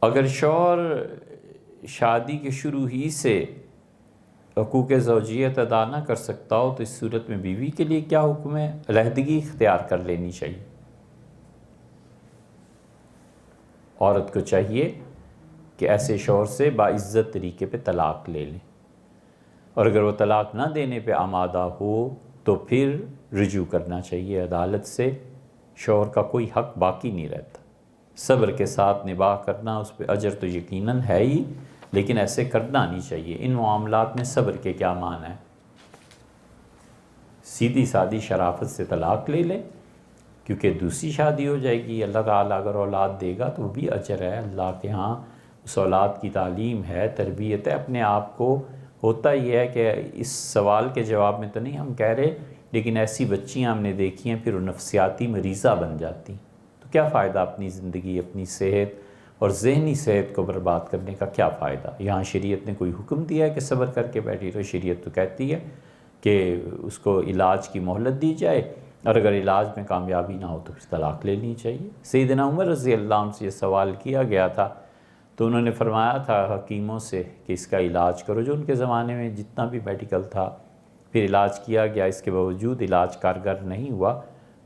اگر شوہر شادی کے شروع ہی سے حقوق زوجیت ادا نہ کر سکتا ہو تو اس صورت میں بیوی کے لیے کیا حکم ہے؟ علیحدگی اختیار کر لینی چاہیے۔ عورت کو چاہیے کہ ایسے شوہر سے باعزت طریقے پہ طلاق لے لیں، اور اگر وہ طلاق نہ دینے پہ آمادہ ہو تو پھر رجوع کرنا چاہیے عدالت سے، شوہر کا کوئی حق باقی نہیں رہتا۔ صبر کے ساتھ نباہ کرنا، اس پہ اجر تو یقیناً ہے ہی، لیکن ایسے کرنا نہیں چاہیے۔ ان معاملات میں صبر کے کیا معنی ہے؟ سیدھی سادھی شرافت سے طلاق لے لیں، کیونکہ دوسری شادی ہو جائے گی، اللہ تعالیٰ اگر اولاد دے گا تو وہ بھی اجر ہے اللہ کے ہاں، اس اولاد کی تعلیم ہے، تربیت ہے۔ اپنے آپ کو ہوتا یہ ہے کہ اس سوال کے جواب میں تو نہیں ہم کہہ رہے، لیکن ایسی بچیاں ہم نے دیکھی ہیں پھر وہ نفسیاتی مریضہ بن جاتی، تو کیا فائدہ اپنی زندگی، اپنی صحت اور ذہنی صحت کو برباد کرنے کا کیا فائدہ؟ یہاں شریعت نے کوئی حکم دیا ہے کہ صبر کر کے بیٹھی رہو؟ شریعت تو کہتی ہے کہ اس کو علاج کی مہلت دی جائے، اور اگر علاج میں کامیابی نہ ہو تو پھر طلاق لینی چاہیے۔ سیدنا عمر رضی اللہ عنہ سے یہ سوال کیا گیا تھا تو انہوں نے فرمایا تھا حکیموں سے کہ اس کا علاج کرو، جو ان کے زمانے میں جتنا بھی میڈیکل تھا، پھر علاج کیا گیا، اس کے باوجود علاج کارگر نہیں ہوا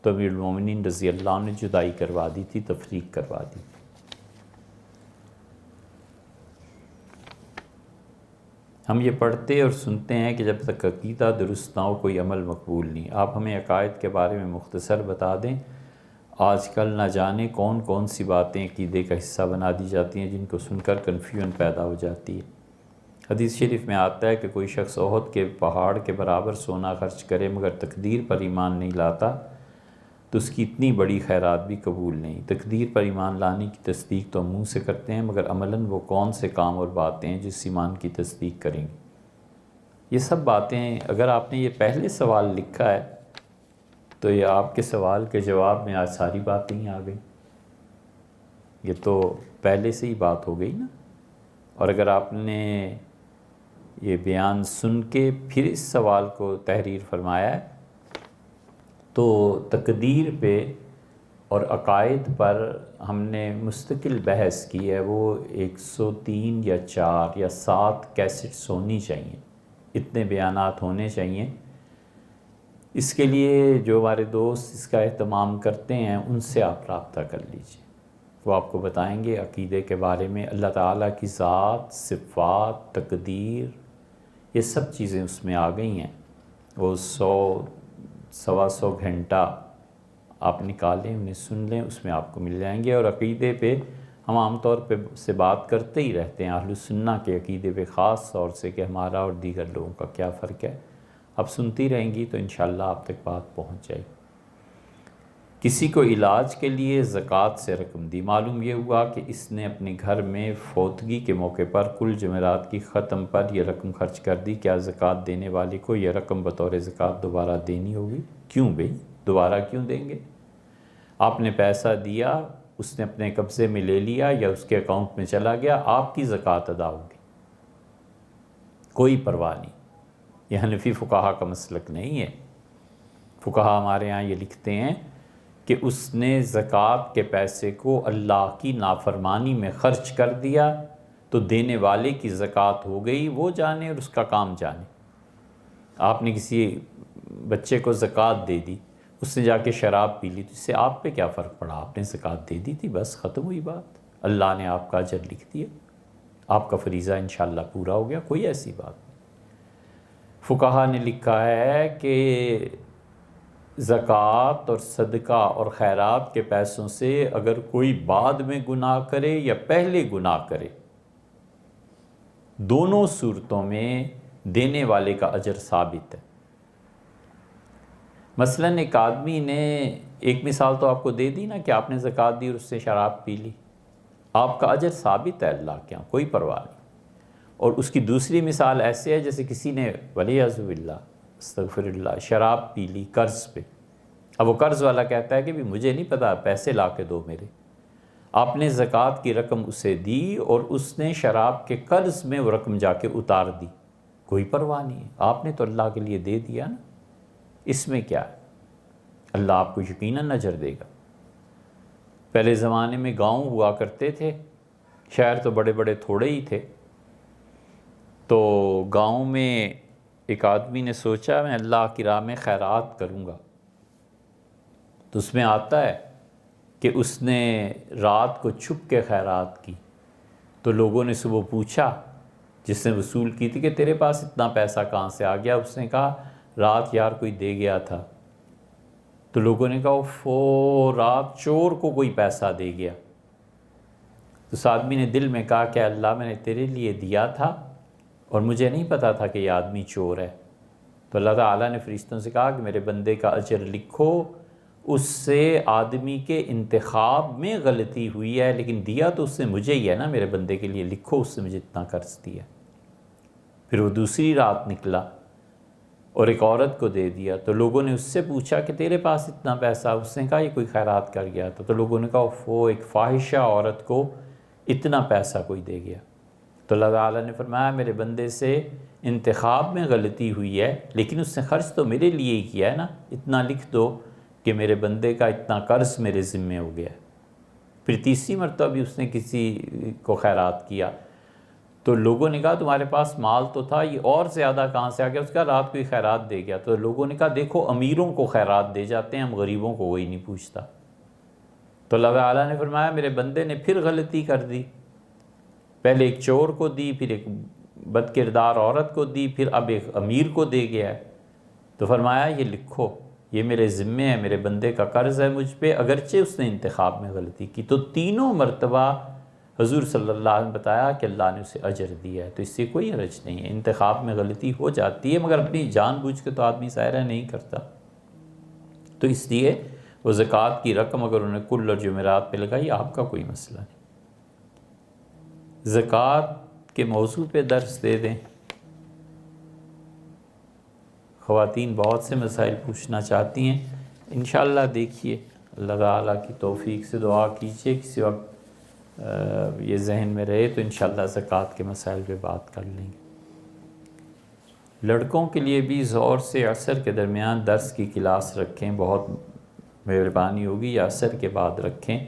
تو امیر المومنین رضی اللہ عنہ نے جدائی کروا دی تھی، تفریق کروا دی۔ ہم یہ پڑھتے اور سنتے ہیں کہ جب تک عقیدہ درست نہ ہو کوئی عمل مقبول نہیں۔ آپ ہمیں عقائد کے بارے میں مختصر بتا دیں۔ آج کل نہ جانے کون کون سی باتیں عقیدے کا حصہ بنا دی جاتی ہیں جن کو سن کر کنفیوژن پیدا ہو جاتی ہے۔ حدیث شریف میں آتا ہے کہ کوئی شخص احد کے پہاڑ کے برابر سونا خرچ کرے مگر تقدیر پر ایمان نہیں لاتا تو اس کی اتنی بڑی خیرات بھی قبول نہیں۔ تقدیر پر ایمان لانے کی تصدیق تو منہ سے کرتے ہیں، مگر عملاً وہ کون سے کام اور باتیں ہیں جس ایمان کی تصدیق کریں گے؟ یہ سب باتیں اگر آپ نے یہ پہلے سوال لکھا ہے تو یہ آپ کے سوال کے جواب میں آج ساری باتیں ہی آ گئیں۔ یہ تو پہلے سے ہی بات ہو گئی نا۔ اور اگر آپ نے یہ بیان سن کے پھر اس سوال کو تحریر فرمایا ہے تو تقدیر پہ اور عقائد پر ہم نے مستقل بحث کی ہے، وہ 103 یا 4 یا 7 کیسٹس ہونی چاہیے، اتنے بیانات ہونے چاہیے۔ اس کے لیے جو ہمارے دوست اس کا اہتمام کرتے ہیں ان سے آپ رابطہ کر لیجئے، وہ آپ کو بتائیں گے عقیدے کے بارے میں۔ اللہ تعالیٰ کی ذات، صفات، تقدیر، یہ سب چیزیں اس میں آ گئی ہیں۔ وہ 100-125 گھنٹہ آپ نکالیں، انہیں سن لیں، اس میں آپ کو مل جائیں گے۔ اور عقیدے پہ ہم عام طور پہ سے بات کرتے ہی رہتے ہیں، اہل سنہ کے عقیدے پہ خاص طور سے کہ ہمارا اور دیگر لوگوں کا کیا فرق ہے۔ اب سنتی رہیں گی تو انشاءاللہ آپ تک بات پہنچ جائے گی۔ کسی کو علاج کے لیے زکوٰۃ سے رقم دی، معلوم یہ ہوا کہ اس نے اپنے گھر میں فوتگی کے موقع پر کل جمعرات کی ختم پر یہ رقم خرچ کر دی، کیا زکوٰۃ دینے والے کو یہ رقم بطور زکوٰۃ دوبارہ دینی ہوگی؟ کیوں بھئی دوبارہ کیوں دیں گے؟ آپ نے پیسہ دیا، اس نے اپنے قبضے میں لے لیا یا اس کے اکاؤنٹ میں چلا گیا، آپ کی زکوٰۃ ادا ہوگی، کوئی پرواہ نہیں۔ یہ حنفی فقہا کا مسلک نہیں ہے۔ فقہا ہمارے ہاں یہ لکھتے ہیں کہ اس نے زکوٰۃ کے پیسے کو اللہ کی نافرمانی میں خرچ کر دیا تو دینے والے کی زکوٰۃ ہو گئی، وہ جانے اور اس کا کام جانے۔ آپ نے کسی بچے کو زکوٰۃ دے دی، اس نے جا کے شراب پی لی، تو اس سے آپ پہ کیا فرق پڑا؟ آپ نے زکوٰۃ دے دی تھی، بس ختم ہوئی بات، اللہ نے آپ کا اجر لکھ دیا، آپ کا فریضہ انشاءاللہ پورا ہو گیا، کوئی ایسی بات نہیں۔ فقہا نے لکھا ہے کہ زکوٰۃ اور صدقہ اور خیرات کے پیسوں سے اگر کوئی بعد میں گناہ کرے یا پہلے گناہ کرے، دونوں صورتوں میں دینے والے کا اجر ثابت ہے۔ مثلا ایک آدمی نے، ایک مثال تو آپ کو دے دی نا کہ آپ نے زکوٰۃ دی اور اس سے شراب پی لی، آپ کا اجر ثابت ہے اللہ کے یہاں، کوئی پرواہ نہیں۔ اور اس کی دوسری مثال ایسے ہے جیسے کسی نے والعیاذ باللہ استغفر اللہ شراب پی لی قرض پہ، اب وہ قرض والا کہتا ہے کہ بھی مجھے نہیں پتا، پیسے لا کے دو میرے۔ آپ نے زکوٰۃ کی رقم اسے دی اور اس نے شراب کے قرض میں وہ رقم جا کے اتار دی، کوئی پرواہ نہیں ہے، آپ نے تو اللہ کے لیے دے دیا نا، اس میں کیا ہے؟ اللہ آپ کو یقیناً اجر دے گا۔ پہلے زمانے میں گاؤں ہوا کرتے تھے، شہر تو بڑے بڑے تھوڑے ہی تھے، تو گاؤں میں ایک آدمی نے سوچا میں اللہ کی راہ میں خیرات کروں گا، تو اس میں آتا ہے کہ اس نے رات کو چھپ کے خیرات کی، تو لوگوں نے صبح پوچھا جس نے وصول کی تھی کہ تیرے پاس اتنا پیسہ کہاں سے آ گیا؟ اس نے کہا رات یار کوئی دے گیا تھا۔ تو لوگوں نے کہا اوفو، رات چور کو کوئی پیسہ دے گیا۔ تو اس آدمی نے دل میں کہا کہ اللہ میں نے تیرے لیے دیا تھا اور مجھے نہیں پتا تھا کہ یہ آدمی چور ہے۔ تو اللہ تعالیٰ نے فرشتوں سے کہا کہ میرے بندے کا اجر لکھو، اس سے آدمی کے انتخاب میں غلطی ہوئی ہے لیکن دیا تو اس نے مجھے ہی ہے نا، میرے بندے کے لیے لکھو اس سے مجھے اتنا قرض دیا۔ پھر وہ دوسری رات نکلا اور ایک عورت کو دے دیا، تو لوگوں نے اس سے پوچھا کہ تیرے پاس اتنا پیسہ؟ اس نے کہا یہ کوئی خیرات کر گیا تھا۔ تو لوگوں نے کہا اوفو، ایک فاحشہ عورت کو اتنا پیسہ کوئی دے گیا۔ تو اللہ تعالیٰ نے فرمایا میرے بندے سے انتخاب میں غلطی ہوئی ہے لیکن اس نے خرچ تو میرے لیے ہی کیا ہے نا، اتنا لکھ دو کہ میرے بندے کا اتنا قرض میرے ذمے ہو گیا ہے۔ پھر تیسری مرتبہ بھی اس نے کسی کو خیرات کیا، تو لوگوں نے کہا تمہارے پاس مال تو تھا، یہ اور زیادہ کہاں سے آ گیا؟ اس کا رات کو ہی خیرات دے گیا۔ تو لوگوں نے کہا دیکھو امیروں کو خیرات دے جاتے ہیں، ہم غریبوں کو کوئی نہیں پوچھتا۔ تو اللہ تعالیٰ نے فرمایا میرے بندے نے پھر غلطی کر دی، پہلے ایک چور کو دی، پھر ایک بد کردار عورت کو دی، پھر اب ایک امیر کو دے گیا ہے۔ تو فرمایا یہ لکھو، یہ میرے ذمے ہے، میرے بندے کا قرض ہے مجھ پہ، اگرچہ اس نے انتخاب میں غلطی کی۔ تو تینوں مرتبہ حضور صلی اللہ علیہ وسلم نے بتایا کہ اللہ نے اسے اجر دیا ہے، تو اس سے کوئی حرج نہیں ہے۔ انتخاب میں غلطی ہو جاتی ہے مگر اپنی جان بوجھ کے تو آدمی ظاہر نہیں کرتا، تو اس لیے وہ زکوٰۃ کی رقم اگر انہوں نے کل اور جمعرات پہ لگائی آپ کا کوئی مسئلہ نہیں۔ زکوٰۃ کے موضوع پہ درس دے دیں، خواتین بہت سے مسائل پوچھنا چاہتی ہیں، انشاءاللہ دیکھیے اللہ تعالیٰ کی توفیق سے دعا کیجیے، کسی وقت یہ ذہن میں رہے تو انشاءاللہ زکوٰۃ کے مسائل پہ بات کر لیں گے۔ لڑکوں کے لیے بھی ظہر سے عصر کے درمیان درس کی کلاس رکھیں، بہت مہربانی ہوگی، یا عصر کے بعد رکھیں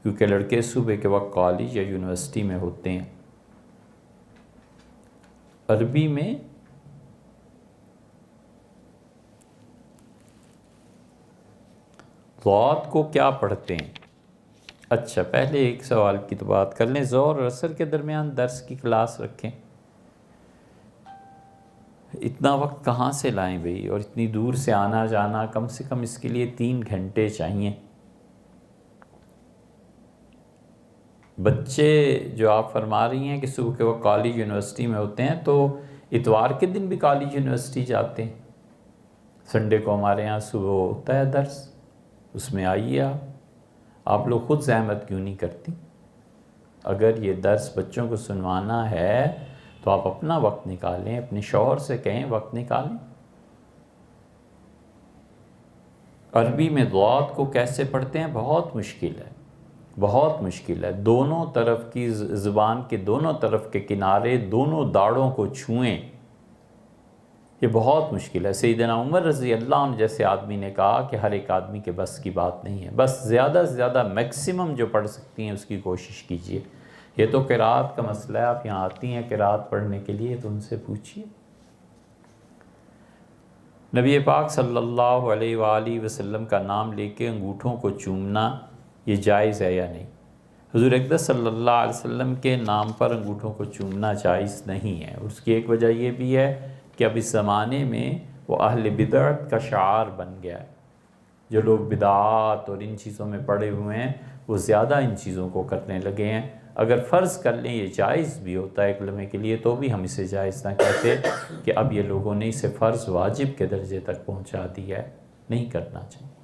کیونکہ لڑکے صبح کے وقت کالج یا یونیورسٹی میں ہوتے ہیں۔ عربی میں ضاد کو کیا پڑھتے ہیں؟ اچھا پہلے ایک سوال کی تو بات کر لیں، ظہر اور عصر کے درمیان درس کی کلاس رکھیں، اتنا وقت کہاں سے لائیں بھئی، اور اتنی دور سے آنا جانا، کم سے کم اس کے لیے 3 گھنٹے چاہیے۔ بچے جو آپ فرما رہی ہیں کہ صبح کے وقت کالج یونیورسٹی میں ہوتے ہیں، تو اتوار کے دن بھی کالج یونیورسٹی جاتے ہیں، سنڈے کو ہمارے ہاں صبح ہوتا ہے درس، اس میں آئیے آپ لوگ خود زحمت کیوں نہیں کرتی؟ اگر یہ درس بچوں کو سنوانا ہے تو آپ اپنا وقت نکالیں، اپنے شوہر سے کہیں وقت نکالیں۔ عربی میں ضاد کو کیسے پڑھتے ہیں؟ بہت مشکل ہے، بہت مشکل ہے۔ دونوں طرف کی زبان کے دونوں طرف کے کنارے دونوں داڑوں کو چھوئیں، یہ بہت مشکل ہے۔ سیدنا عمر رضی اللہ عنہ جیسے آدمی نے کہا کہ ہر ایک آدمی کے بس کی بات نہیں ہے، بس زیادہ سے زیادہ میکسیمم جو پڑھ سکتی ہیں اس کی کوشش کیجیے۔ یہ تو قرات کا مسئلہ ہے، آپ یہاں آتی ہیں قرات پڑھنے کے لیے تو ان سے پوچھیے۔ نبی پاک صلی اللہ علیہ وآلہ وسلم کا نام لے کے انگوٹھوں کو چومنا یہ جائز ہے یا نہیں؟ حضور اقدس صلی اللہ علیہ وسلم کے نام پر انگوٹھوں کو چومنا جائز نہیں ہے۔ اس کی ایک وجہ یہ بھی ہے کہ اب اس زمانے میں وہ اہل بدعت کا شعار بن گیا ہے۔ جو لوگ بدعات اور ان چیزوں میں پڑے ہوئے ہیں وہ زیادہ ان چیزوں کو کرنے لگے ہیں۔ اگر فرض کر لیں یہ جائز بھی ہوتا ہے ایک لمحے کے لیے تو بھی ہم اسے جائز نہ کہتے کہ اب یہ لوگوں نے اسے فرض واجب کے درجے تک پہنچا دیا ہے، نہیں کرنا چاہیے۔